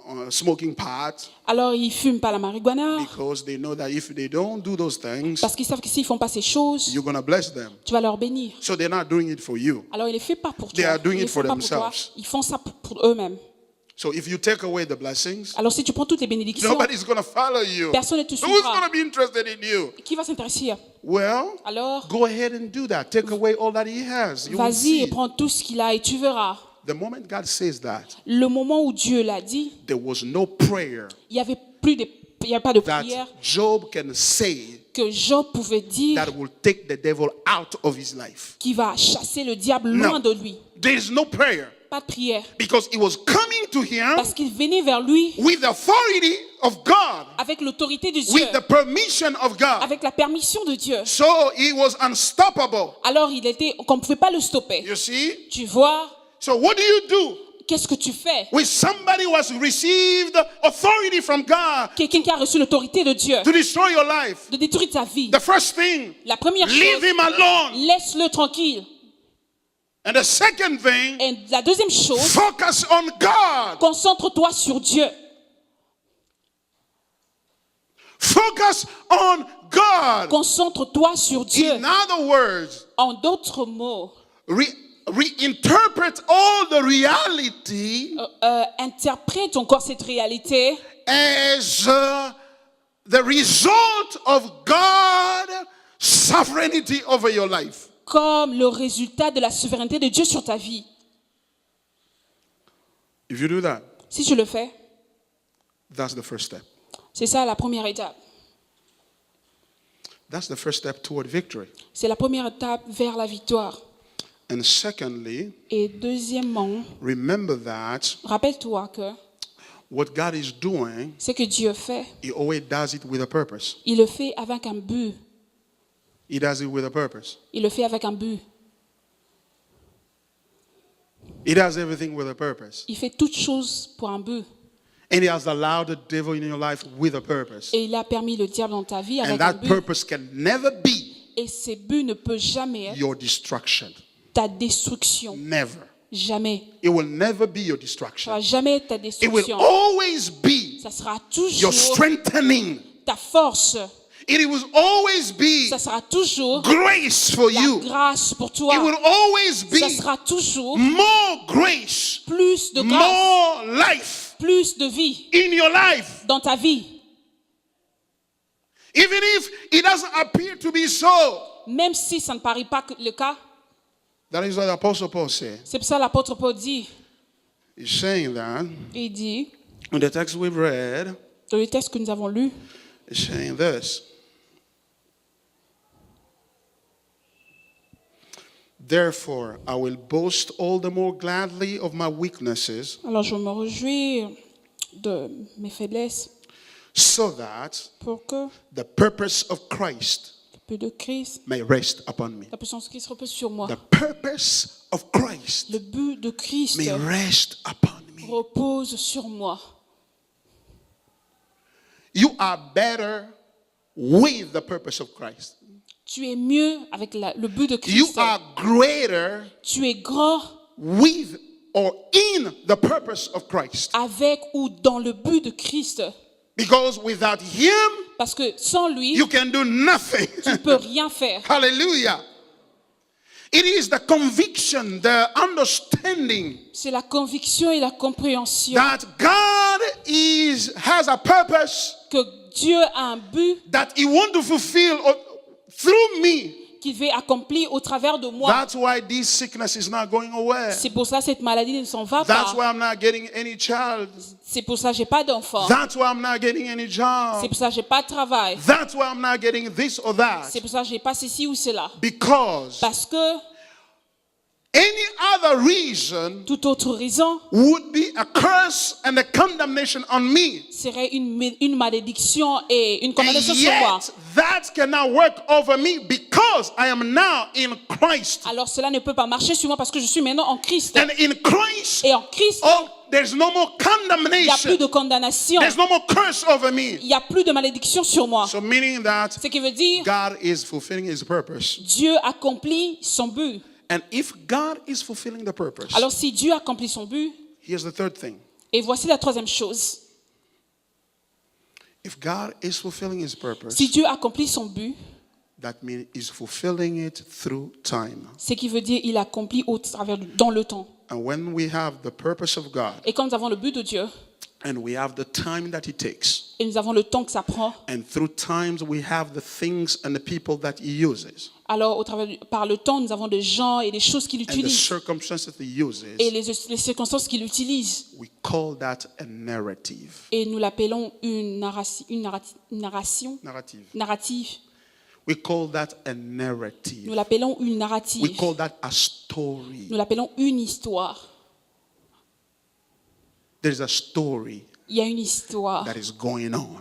on smoking pot Alors ils fument pas la marijuana. because they know that if they don't do those things, Parce qu'ils savent que s'ils font pas ces choses, you're going to bless them. tu vas leur bénir. So they're not doing it for you. Alors ils ne les font pas pour They toi. are doing Ils it le font for pas pour toi. themselves. Ils font ça pour eux-mêmes. So if you take away the blessings, Alors si tu prends toutes les bénédictions, nobody's going to follow you. personne ne te Who's going suivra. to be interested in you? Qui va s'intéresser? Well, Alors go ahead and do that. Take away all that he has. You will vas-y et see. prends tout ce qu'il a et tu verras. The moment God says that, Le moment où Dieu l'a dit, there was no prayer il n'y avait pas de that prière Job can say que Job pouvait dire that will take the devil out of his life. qui va chasser le diable No. loin de lui. There is no prayer Pas de prière. because he was coming to him Parce qu'il venait vers lui with the authority of God, avec l'autorité de Dieu, with the permission of God. avec la permission de Dieu. So he was unstoppable. Alors qu'on ne pouvait pas le stopper. You see? Tu vois, So what do? qu'est-ce que tu fais? With somebody who has received authority from God Quelqu'un qui a reçu l'autorité de Dieu to destroy your life. de détruire ta vie. The first thing, La première leave chose, him alone. laisse-le tranquille. And the second thing, Et la deuxième chose, focus on God. concentre-toi sur Dieu. Focus on God. Concentre-toi sur Dieu. In other words, En d'autres mots, reinterpret all the reality interprète encore cette réalité as the result of God's sovereignty over your life. comme le résultat de la souveraineté de Dieu sur ta vie. If you do that, Si tu le fais, that's the first step. c'est ça la première étape. That's the first step toward victory. C'est la première étape vers la victoire. And secondly, Et deuxièmement, remember that rappelle-toi que what God is doing, ce que Dieu fait, He always does it with a purpose. il le fait avec un but. He does it with a purpose. Il le fait avec un but. He does everything with a purpose. Il fait toutes choses pour un but. And He has allowed the devil in your life with a purpose. Et il a permis le diable dans ta vie And avec un that but. purpose can never be Et ce but ne peut jamais être your destruction. ta destruction. Never. Jamais. It will never be your Ça destruction. ne va jamais être ta It will destruction. always be Ça sera your toujours strengthening. ta force. It will always be Ça sera toujours grace for la you. grâce pour It toi. will always be Ça sera toujours more grace, plus de grâce, more life plus de vie in your life. dans ta vie. Even if it doesn't appear to be so. Même si ça ne paraît pas le cas. That is what the Apostle Paul said. C'est pour ça que l'apôtre Paul dit, He's saying that il dit, in the text we've read, dans le texte que nous avons lu, he's saying this. Therefore, I will boast all the more gladly of my weaknesses, alors je me réjouis de mes faiblesses so that pour que the purpose of Christ le peu de Christ, may rest upon me. la puissance de Christ repose sur moi. The purpose of Christ Le but de Christ may rest upon me. repose sur moi. are better with the purpose of Christ. Tu es mieux avec le but de You Christ. are greater Tu es grand with or in the purpose of Christ. avec ou dans le but de Christ. Because without him, Parce que sans lui, you can do nothing. tu ne peux rien faire. Hallelujah. It is the conviction, the understanding C'est la conviction et la compréhension that God has a purpose que Dieu a un but that he wants to fulfill through me. qu'il veut accomplir au travers de moi. That's why this sickness is not going away. C'est pour ça que cette maladie ne s'en va That's pas. why I'm not getting any child. C'est pour ça que je n'ai pas d'enfant. That's why I'm not getting any C'est job. pour ça que je n'ai pas de travail. That's why I'm not getting this or that. C'est pour ça que je n'ai pas ceci ou cela. Because Parce que any other reason toute autre raison would be a curse and a condemnation on me. serait une malédiction et une And condamnation sur moi. yet, that cannot work over me because I am now in Christ. Alors cela ne peut pas marcher sur moi parce que je suis maintenant en Christ. And in Christ, Et en Christ, oh, there's no more il n'y a plus condemnation. de condamnation. There's no more curse over me. Il n'y a plus de malédiction sur moi. So meaning that Ce qui veut dire God is fulfilling his purpose. Dieu accomplit son but. And if God is fulfilling the purpose, Alors si Dieu accomplit son but, here's the third thing. et voici la troisième chose. If God is fulfilling his purpose, Si Dieu accomplit son but, that means he's fulfilling it through time. ce qui veut dire il accomplit dans le temps. And when we have the purpose of God, Et quand nous avons le but de Dieu, and we have the time that it takes, et nous avons le temps que ça prend, and through times we have the things and the people that he uses, alors par le temps, nous avons des gens et des choses qu'il and the utilise. circumstances that he uses, Et les circonstances qu'il utilise. we call that a narrative. Et nous l'appelons une narration. Narrative. We call that a narrative. Nous l'appelons une We narrative. call that a story. Nous l'appelons une histoire. There's a story Il y a une histoire that is going on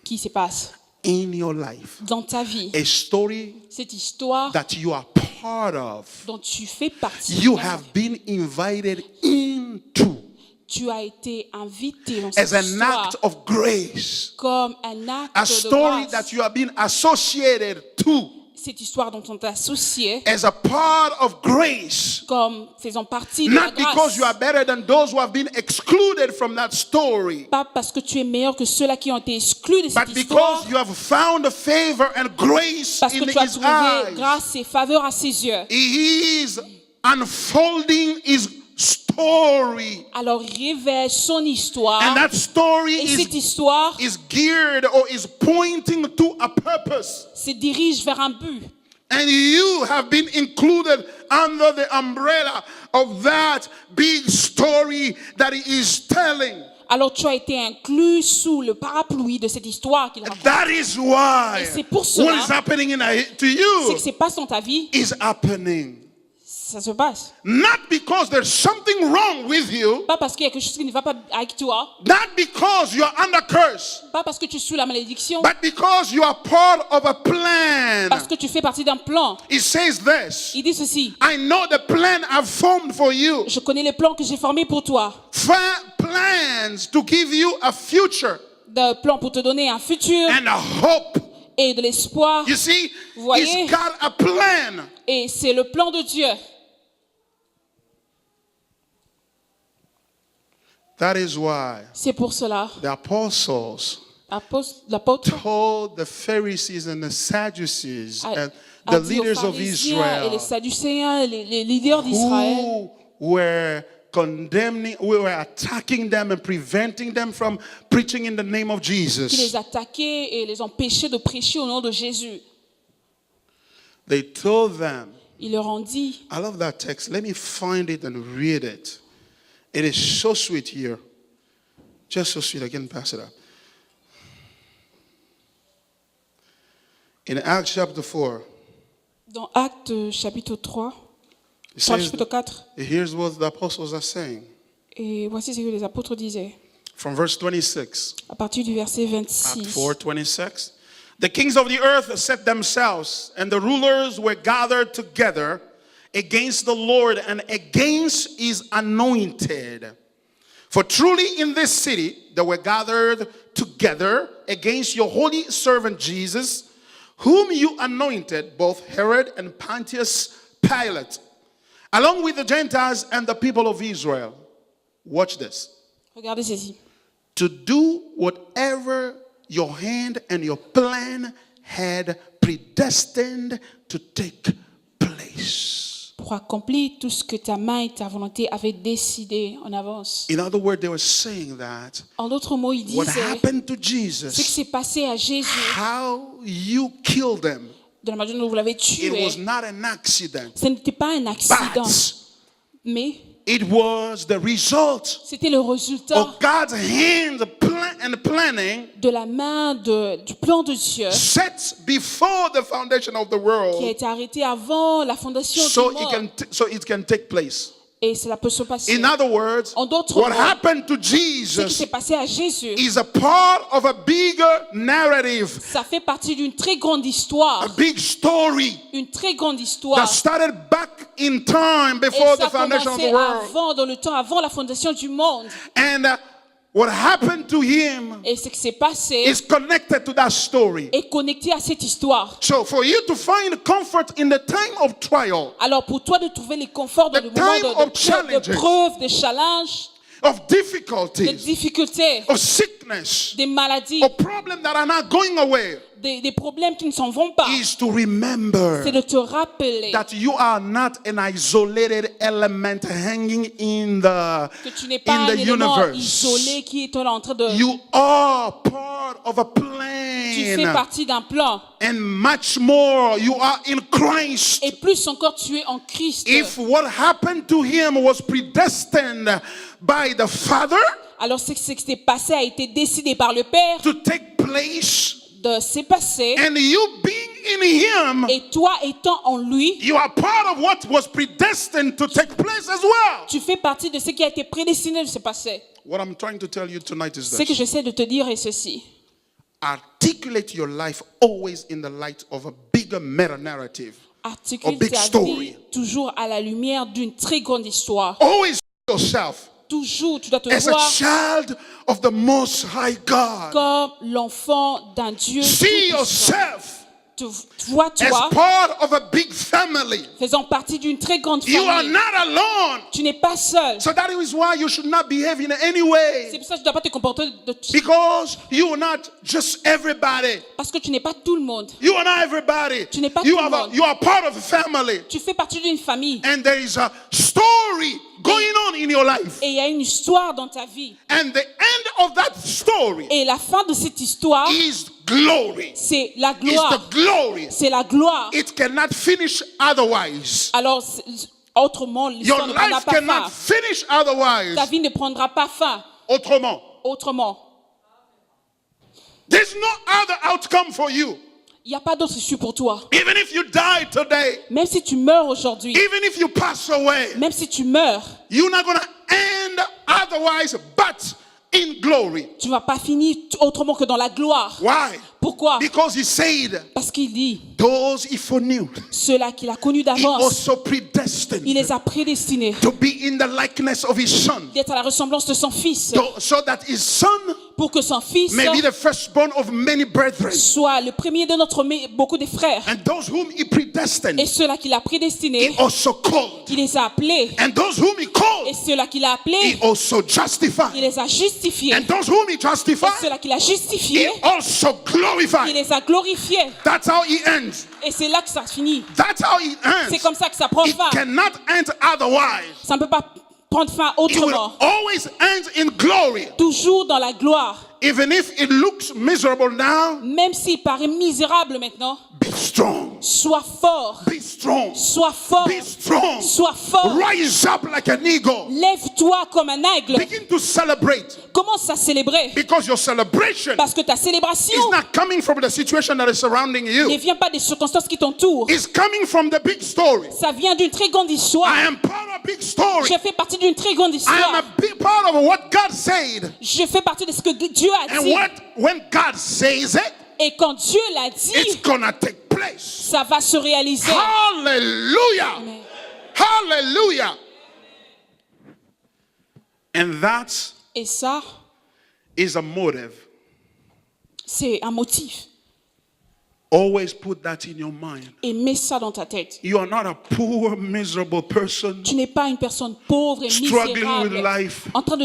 qui se passe in your life. dans ta vie. A story Cette histoire that you are part of. dont tu fais partie. You have been invited into Tu as été invité dans as cette an histoire act of grace. comme un acte A de story grâce. that you have been associated to Cette histoire dont on t'a associé as a part of grace. comme faisant partie de la Not because grâce. you are better than those who have been excluded from that story, Pas parce que tu es meilleur que ceux-là qui ont été exclus de cette but histoire, because you have found favor and grace parce que in tu as his trouvé eyes. grâce et faveur à ses yeux. He is unfolding his story. Alors il révèle son histoire And that story et cette is histoire geared or is pointing to a purpose. se dirige vers un but. And you have been included under the umbrella of that big story that he is telling. Alors tu as été inclus sous le parapluie de cette histoire qu'il raconte. That is why Et c'est pour cela- what is happening to Ce qui you se passe dans ta vie, is happening. ça se passe. Not because there's something wrong with you, Pas parce qu'il y a quelque chose qui ne va pas avec toi, not because you are under curse, pas parce que tu es sous la malédiction, but because you are part of a plan. parce que tu fais partie d'un plan. It says this. Il dit ceci: I know the plan I've formed for you. je connais les plans que j'ai formés pour toi. Plans to give you a future Des plans pour te donner un futur and a hope. et de l'espoir. You see, Vous voyez? he's got a plan. Et c'est le plan de Dieu. That is why C'est pour cela, the apostles l'apôtre told the Pharisees and the Sadducees a and the dit aux leaders of pharisiens et les Israel sadducéens, les leaders d'Israël, who were condemning, we were attacking them and preventing them from preaching in the name of qui Jesus. les attaquaient et les empêchaient de prêcher au nom de Jésus. They told them, Il leur ont dit, I love that text. Let me find it and read it. It is so sweet here. Just so sweet. I can pass it up. In Acts chapter 4, dans Actes chapitre 3, it says, chapitre 4, here's what the apostles are saying. et voici ce que les apôtres disaient, From verse 26. à partir du verset Acts 26. 4:26. The kings of the earth set themselves, and the rulers were gathered together against the Lord and against his anointed. For truly in this city they were gathered together together against your holy servant Jesus, whom you anointed, both Herod and Pontius Pilate, along with the Gentiles and the people of Israel. Watch this. Regardez ceci. To do whatever your hand and your plan had predestined to take place. Pour accomplir tout ce que ta main et ta volonté avaient décidé en avance. In other words, they were saying that En d'autres mots, il what disait happened to ce qui Jesus, s'est passé à Jésus, how you killed him, de la manière dont vous l'avez it tué, was not an accident, ce n'était pas un accident, but mais it was the result c'était le résultat of God's hand and planning de la main du plan de Dieu set before the foundation of the qui a world, été arrêté avant la fondation so du monde. it can take place. Et cela peut se passer. In other words, En d'autres what mots, happened to ce qui Jesus s'est passé à Jésus, is a part of a bigger narrative, ça fait partie d'une très grande histoire. a big story Une très grande that histoire. started back in time Et before ça the foundation of the commençait world. avant, dans le temps, avant la fondation du monde. And what happened to him Et ce qui s'est passé is connected to that story. est connecté à cette histoire. So for you to find comfort in the time of trial, Alors pour toi de trouver les conforts dans The le moment time of de challenges. preuves, de challenges, of de difficulties, difficultés, of sickness, des maladies, of problems that are not going away, des problèmes qui ne s'en vont pas, is to remember c'est de te rappeler that you are not an isolated element hanging in the que tu n'es pas un élément isolé qui est en train de... You are part of a Tu fais plan. partie d'un plan. And much more, you are in Christ. Et plus encore, tu es en Christ. If what happened to him was predestined by the Father Alors ce qui s'est passé a été décidé par le Père to take place, de s'est passé. and you being in him, Et toi étant en lui, you are part of what was predestined to take place as well. tu fais partie de ce qui a été prédestiné de se passer. What I'm trying to tell you tonight is Ce que this. j'essaie de te dire est ceci. Articulate your life always in the light of a bigger meta narrative. Articule big ta story. vie toujours à la lumière d'une très grande histoire. Always yourself Toujours, tu dois te as a voir child of the Most High God. comme l'enfant d'un Dieu See tout-puissant. yourself Vois as toi part of a big family. faisant partie d'une très grande You are famille. not alone. Tu n'es pas seul. So that is why you should not behave in any way. C'est pour ça que tu ne dois pas te comporter Because you are not just everybody. parce que tu n'es pas tout le monde. You are not everybody. Tu n'es pas You tout le are, monde. you are part of a family. Tu fais partie d'une famille. And there is a story going on in your life. Et il y a une histoire dans ta vie. And the end of that story Et la fin de cette histoire, is glory. c'est la It's gloire. the glory. C'est la gloire. It cannot finish otherwise. Alors, autrement, Your l'histoire ne prendra life pas cannot fin. finish otherwise. Ta vie ne prendra pas fin. Autrement. Autrement. There's no other outcome for you. Il n'y a pas d'autre issue pour toi. Even if you die today, Même si tu meurs aujourd'hui, even if you pass away, même si tu meurs, you're not going to end otherwise but in glory. tu ne vas pas finir autrement que dans la gloire. Why? Pourquoi? Because he said, Parce qu'il dit, those he foreknew, ceux-là qu'il a connus he d'avance, also il predestined les a prédestinés to be in the likeness of his son, d'être à la ressemblance de son fils, so that his son pour que son fils may be the firstborn of many brethren. soit le premier de beaucoup de frères. And those whom he predestined, Et ceux-là qu'il a he prédestinés, also called. il les a appelés. And those whom he Et called, ceux-là qu'il a he appelés, also il justified. les a justifiés. And those whom he Et justified, ceux-là qu'il a he justifiés, also il glorified. les a glorifiés. That's how he ends. Et c'est là que ça finit. That's how it C'est ends. comme ça que ça prend It fin. cannot end otherwise. Ça ne peut pas prendre fin It will autrement. always end in glory. Toujours dans la gloire. Even if it looks miserable now, Même s'il paraît misérable maintenant, be strong. sois fort. Be strong. Sois fort. Be strong. Sois fort. Rise up like an eagle. Lève-toi comme un aigle. Begin to celebrate. Commence à célébrer. Because your celebration Parce que ta célébration is not coming from the situation that is surrounding ne you. vient pas des circonstances qui t'entourent. It's coming from the big story. Ça vient d'une très grande histoire. I am part of a big story. Je fais partie d'une très grande I am histoire. a big part of what God said. Je fais partie de ce que Dieu a And dit. when God says it, Et quand Dieu l'a it's dit, gonna take place. ça va se réaliser. Hallelujah. Amen. Hallelujah. And that Et ça, is a motive C'est un motif. Always put that in your mind. Et mets ça dans ta tête. You are not a poor, miserable person Tu n'es pas une personne pauvre et struggling with misérable, life. en train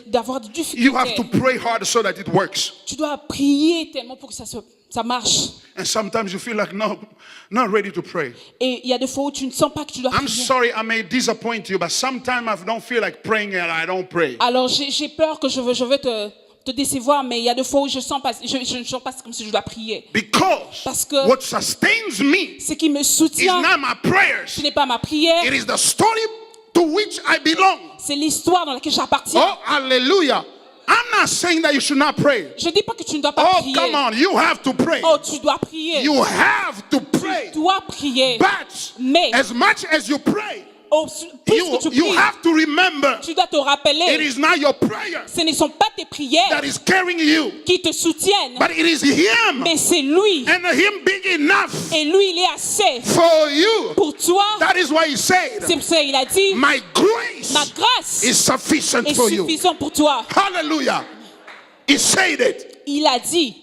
d'avoir des You have to difficultés. pray hard so that it works. Tu dois prier tellement pour que ça marche. And sometimes you feel like, no, not ready to pray. Et il y a des fois où tu ne sens pas que tu dois I'm prier. sorry I may disappoint you, but sometimes I don't feel like praying and I don't pray. Alors j'ai peur que je veux te décevoir, mais il y a des fois où je ne sens pas comme si je dois prier. Because Parce que what sustains me ce qui me is soutient, not my prayers. ce n'est pas ma prière, It is the story to which I belong. c'est l'histoire dans laquelle j'appartiens. Oh, hallelujah. I'm not saying that you should not pray. Je ne dis pas que tu ne dois pas Oh, prier. come on. You have to pray. Oh, tu dois prier. You have to pray. Tu dois prier. But Mais as much as you pray, plus que tu you pries, have to remember tu dois te it rappeler, is not your prayer ce ne sont pas tes prières that is carrying you, qui te soutiennent, but it is Him mais c'est lui. and Him big enough Et lui, il est assez for you. pour toi. That is why He said, C'est pour ça qu'il a dit, my grace ma grâce is sufficient est for you. suffisante pour toi. Hallelujah. He said it. Il a dit.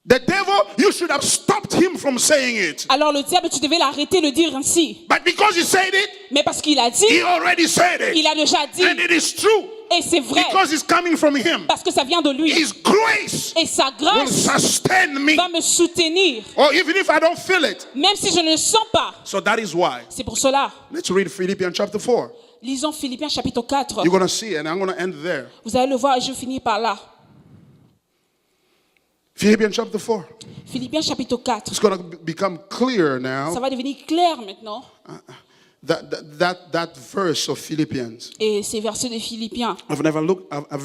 The devil, you should have stopped him from saying it. Alors le diable, tu devais l'arrêter de dire ainsi. But because he said it, Mais parce qu'il a dit, he already said it. il a déjà dit. And it is true. Et c'est vrai. Because it's coming from him. Parce que ça vient de lui. His grace Et sa will grâce sustain me. va me soutenir. Or even if I don't feel it. Même si je ne le sens pas. So that is why. C'est pour cela. Let's read Philippians chapter 4. Lisons Philippiens chapitre 4. You're going to see it and I'm going to end there. Vous allez le voir et je finis par là. Philippians chapter 4. Philippiens chapitre 4. It's going to become clear Ça now. va devenir clair maintenant. That verse of Philippians. Et ces versets de Philippiens. I've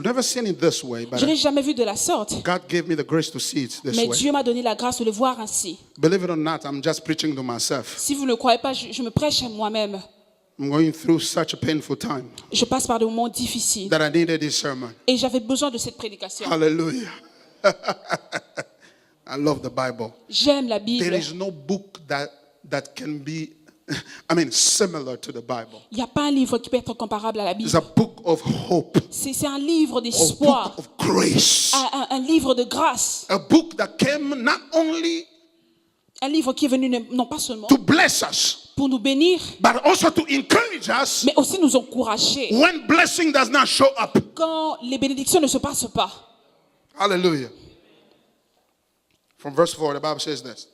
never seen it this way, but Je ne l'ai jamais vu de la sorte. God gave me the grace to see it this Mais way. Dieu m'a donné la grâce de le voir ainsi. Believe it or not, I'm just preaching to myself. Si vous ne le croyez pas, je me prêche à moi-même. I'm going through such a painful time Je passe par des moments difficiles. that I needed this sermon. Et j'avais besoin de cette prédication. Hallelujah. I love the Bible. J'aime la There Bible. is no book that can be, similar to the Bible. Il n'y a pas un livre qui peut être comparable à la It's Bible. a book of hope, C'est un livre a d'espoir, book of grace, un livre de grâce, a book that came not only un livre qui est venu non pas seulement to bless us, pour nous bénir, but also to encourage us mais aussi nous encourager when blessing does not show up. quand les bénédictions ne se passent pas. Hallelujah. From verse 4, the Bible says this.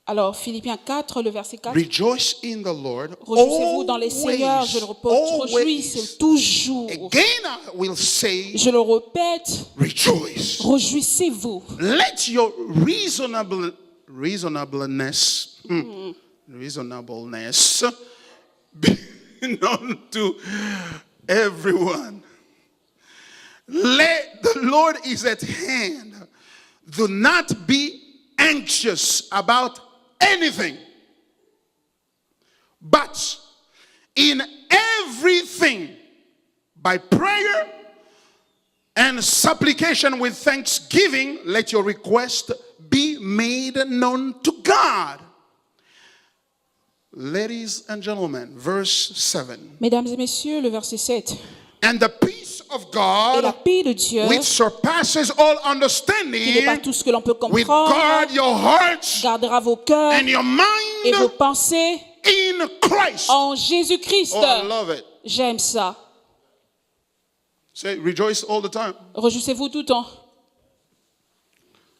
Alors, Philippiens 4, le verset 4. Rejoice in the Lord. Réjouissez-vous dans les Seigneurs, je le répète, Always. réjouissez toujours. Again, I will say, Je le répète, rejoice. réjouissez-vous. Let your reasonableness be known to everyone. The Lord is at hand. Do not be anxious about anything, but in everything, by prayer and supplication with thanksgiving, let your request be made known to God. Ladies and gentlemen, verse 7. Mesdames et messieurs, le verset 7. And the peace of Et la God, paix de Dieu, which surpasses all qui n'est pas understanding, tout ce que l'on peut will guard comprendre, your hearts gardera vos cœurs and your et vos mind pensées in Christ. en Jésus-Christ. Oh, I love it. J'aime ça. Say, rejoice all the time. Réjouissez-vous tout le temps.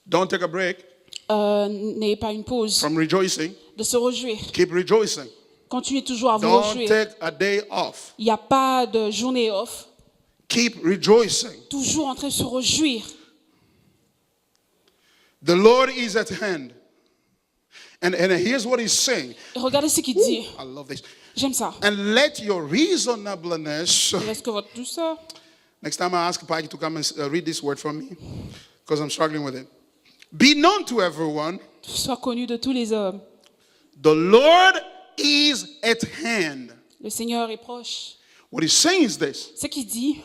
Don't take a break N'ayez pas une pause from rejoicing. de se réjouir. Keep rejoicing. Continuez toujours à vous Don't réjouir. take a day off. Il n'y a pas de journée off. Keep rejoicing. Toujours en train de se réjouir. The Lord is at hand. And here's what he's saying. Et regardez ce qu'il dit. I love this. J'aime ça. And let your reasonableness. Est-ce que votre douceur, Next time I ask Pike to come and read this word for me because I'm struggling with it. Be known to everyone. soit connue de tous les hommes. The Lord is at hand. Le Seigneur est proche. What he's saying is this. Ce qu'il dit,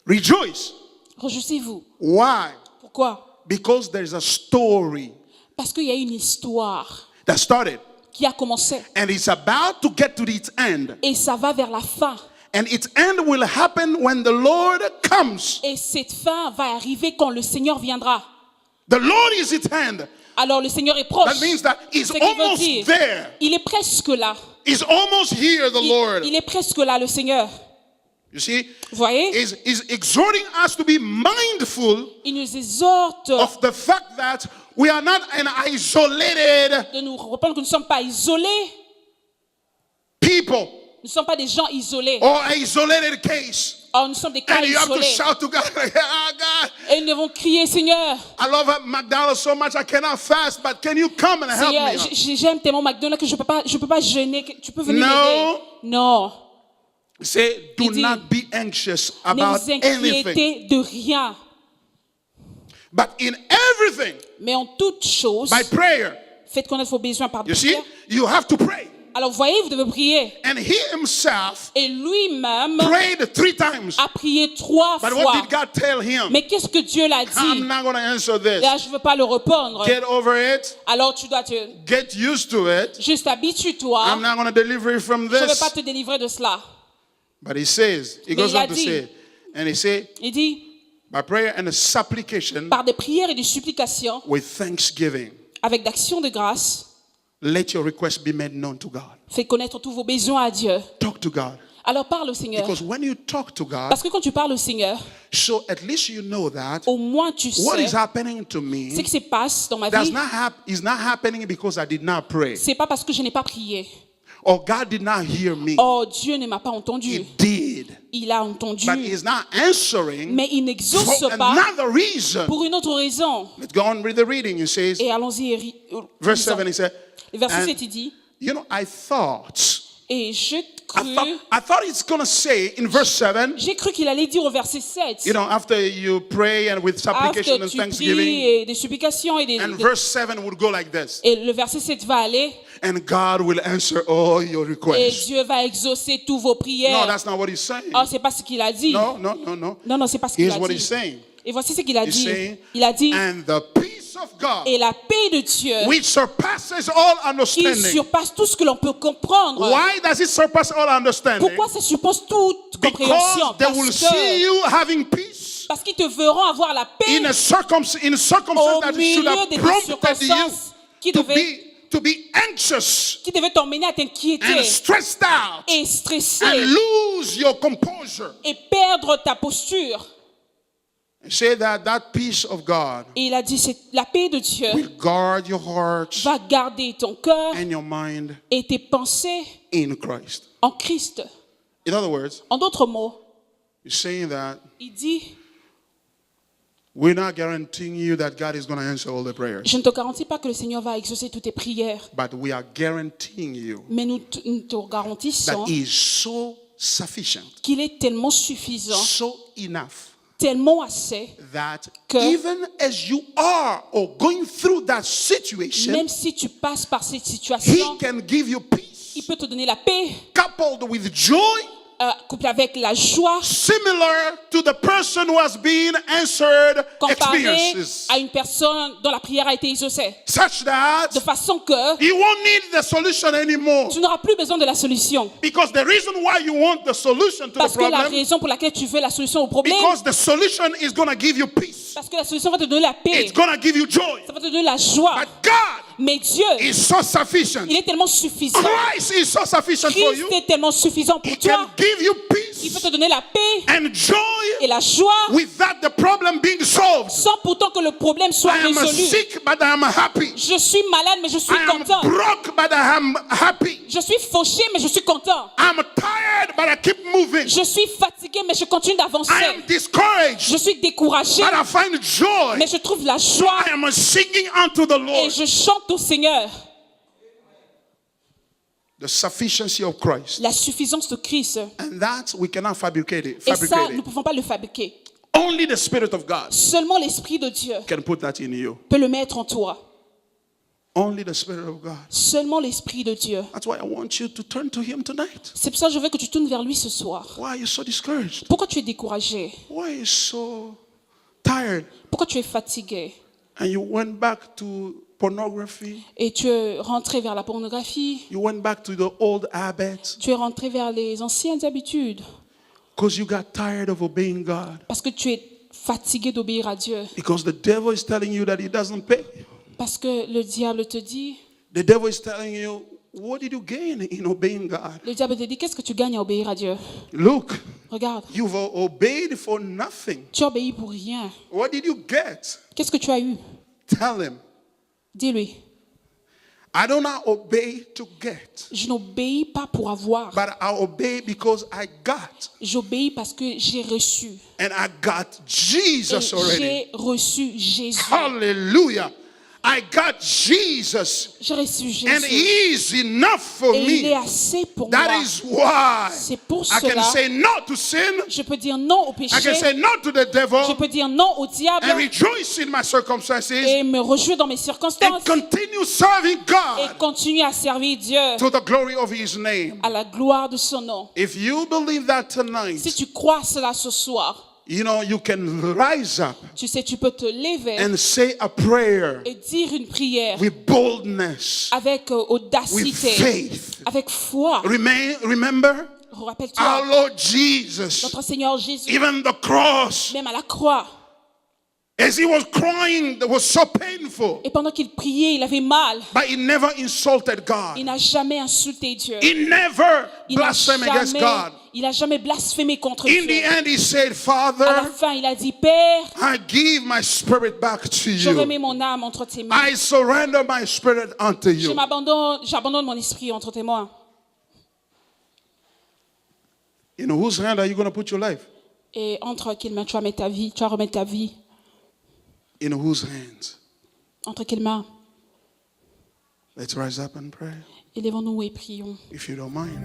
Rejoice. réjouissez-vous. Why? Pourquoi? Because there's a story Parce qu'il y a une histoire that started qui a commencé. and it's about to get to its end. Et ça va vers la fin. And its end will happen when the Lord comes. Et cette fin va arriver quand le Seigneur viendra. The Lord is its end. Alors le Seigneur est proche. That means that he's C'est ce qu'il veut almost dire. there. Il est presque là. He's almost here, the Lord. Il est presque là, le Seigneur. You see? Vous voyez? Is exhorting us to be mindful Il nous exhorte of the fact that we are not an isolated de nous reprendre que nous ne sommes pas isolés. people Nous ne sommes pas des gens isolés. or isolated case. Or, nous sommes des cas And you have to isolés. shout to God, like, ah, God, Et nous devons crier, Seigneur, I love McDonald's so much I cannot fast, but can you come and help Seigneur, me? j'aime tellement McDonald's que je peux pas jeûner. Tu peux venir No. m'aider. Non. Say, do Il dit, not be anxious Ne about vous anything, inquiétez de rien. but in everything, Mais en toute chose, by prayer. faites connaître vos besoins par You see, prière. you have to pray. Alors, vous voyez, vous devez prier. And he himself Et lui-même prayed 3 times. a prié 3 But fois. what did God tell him? Mais qu'est-ce que Dieu l'a I'm dit? not going to answer this. Là, je ne veux pas le répondre. Get over it. Alors, tu dois te... Get used to it. Juste habitue-toi. I'm not going to deliver you from Je ne vais this. pas te délivrer de cela. But he says, he Mais goes il a on to dit. say, and he said, Il dit, by prayer and supplication par des prières et des supplications, with thanksgiving, avec d'action de grâce, let your request be made known to God. faites connaître tous vos besoins à Dieu. Talk to God. Alors parle au Seigneur. Because when you talk to God, Parce que quand tu parles au Seigneur, so at least you know that au moins tu what is sais happening to ce me qui se passe dans ma does vie. not is not happening because I did not pray. C'est pas parce que je n'ai pas prié. Or God did not hear me. Oh, Dieu ne m'a pas entendu. He did. Il a entendu. But he's not answering Mais il n'exauce for pas another reason. pour une autre raison. Let's go on with the reading. It says, Et allons-y. verse 7, he said, Le verset and, 7, il dit, you know, I thought et I thought it's going to say in verse 7, j'ai cru qu'il allait dire au verset 7, you know, after you pray and with supplication after and tu thanksgiving, pries et des supplications and verse 7 would go like this. et le verset 7 va aller And God will answer all your et requests. Dieu va exaucer tous vos No, prières. that's not what he's saying. Oh, c'est pas ce qu'il a dit. No. Non, c'est pas ce qu'il Here's a what dit. he's saying. Et voici ce qu'il a He's dit. saying, Il a dit, and the peace of God, et la paix de Dieu which surpasses all qui understanding. surpasse tout ce que l'on peut comprendre. Why does it surpass all understanding? Pourquoi ça surpasse toute compréhension? Because they will see you having peace Parce qu'ils te verront avoir la paix in a circumstance au that should milieu have des prompted you circonstances qui to be anxious devaient t'emmener à and t'inquiéter stressed out et stresser and lose your composure. et perdre ta posture. Say that peace of God Et il a dit, c'est la paix de Dieu will guard your heart va garder ton cœur and your mind et tes pensées in Christ. en Christ. In other words, En d'autres mots, he's saying that il dit, we're not guaranteeing you that God is going to answer all the prayers, je ne te garantis pas que le Seigneur va exaucer toutes tes prières, but we are guaranteeing you mais nous te garantissons that He is so sufficient, qu'il est tellement suffisant, so enough, tellement assez, that que even as you are or going through that situation, même si tu passes par cette He situation, can give you peace, il peut te donner la paix, coupled with joy, couplée avec la joie, similar to the person who has been answered comparée experiences, à une personne dont la prière a été exaucée. such that De façon que you won't need the solution anymore. tu n'auras plus besoin de la solution. Because the reason why you want the solution to the Parce que la problem, raison pour laquelle tu veux la solution au problème, because the solution is going to give you peace. parce que la solution va te donner la paix, It's going to give you joy. ça va te donner la joie. But God Mais Dieu, is so sufficient. il est tellement suffisant. Christ is so sufficient for Christ you. est tellement suffisant pour He can toi. give you Il peut peace te donner la paix and joy et la joie without the problem being solved. sans pourtant que le problème soit I am résolu. sick, but I am happy. Je suis malade, mais je suis I am content. broke, but I am happy. Je suis fauché, mais je suis content. I'm tired, but I keep moving. Je suis fatigué, mais je continue d'avancer. I am discouraged, Je suis découragé, but I find joy. mais je trouve la joie I am singing unto the et Lord. je chante au Seigneur. The sufficiency of Christ. La suffisance de Christ. And that we cannot fabricate it. Et ça, nous ne pouvons pas le fabriquer. Only the Spirit of God Seulement l'Esprit de Dieu can put that in you. peut le mettre en toi. Only the Spirit of God. Seulement l'Esprit de Dieu. That's why I want you to turn to Him tonight. C'est pour ça que je veux que tu tournes vers lui ce soir. Why are you so discouraged? Pourquoi tu es découragé? Why are you so tired? Pourquoi tu es fatigué? And you went back to pornography. Et tu es rentré vers la pornographie. You went back to the old habits. Tu es rentré vers les anciennes habitudes. Because you got tired of obeying God. Parce que tu es fatigué d'obéir à Dieu. Because the devil is telling you that he doesn't pay. Parce que le diable te dit, The devil is telling you, what did you gain in obeying God? le diable te dit, qu'est-ce que tu gagnes à obéir à Dieu? Look, Regarde, you've obeyed for nothing. tu obéis pour rien. What did you get? Qu'est-ce que tu as eu? Tell him. Dis-lui, I do not obey to get, je n'obéis pas pour avoir. but I obey because I got. J'obéis parce que j'ai reçu. And I got Jesus Et already. j'ai reçu Jésus. Hallelujah. I got Jesus. J'ai reçu And Jésus. he is enough for Et il est me. assez pour That moi. is why C'est pour I can cela, say no to sin. je peux dire non au I can péché. say no to the Je devil peux dire non au diable. and rejoice in my circumstances Et me réjouir dans mes and circonstances. continue serving Et God continuer à servir Dieu to the glory of his name. à la gloire de son nom. If you believe that Si tonight, tu crois cela ce soir, you know, you can rise up tu sais, tu peux te lever and say a prayer et dire une prière with boldness, avec with audacité, faith. avec foi. Remember, our Rappelle-toi, Lord Jesus, notre Seigneur Jésus, even the cross, même à la croix, as he was crying, that was so painful, et pendant qu'il priait, il avait mal. but he never insulted God. Il n'a jamais insulté Dieu. He never Il n'a blasphemed against God. jamais blasphémé contre In the Dieu. end, he said, À la Father, fin, il a dit, Père, I give my spirit back to je you. remets mon âme entre tes mains. I surrender my spirit unto you. J'abandonne mon esprit entre tes mains. In whose hand are you going to put your life? Et entre quelles mains tu vas mettre ta vie? Tu vas remettre ta vie. In whose hands? Entre quelles mains? Let's rise up and pray, Élevons-nous et prions. if you don't mind.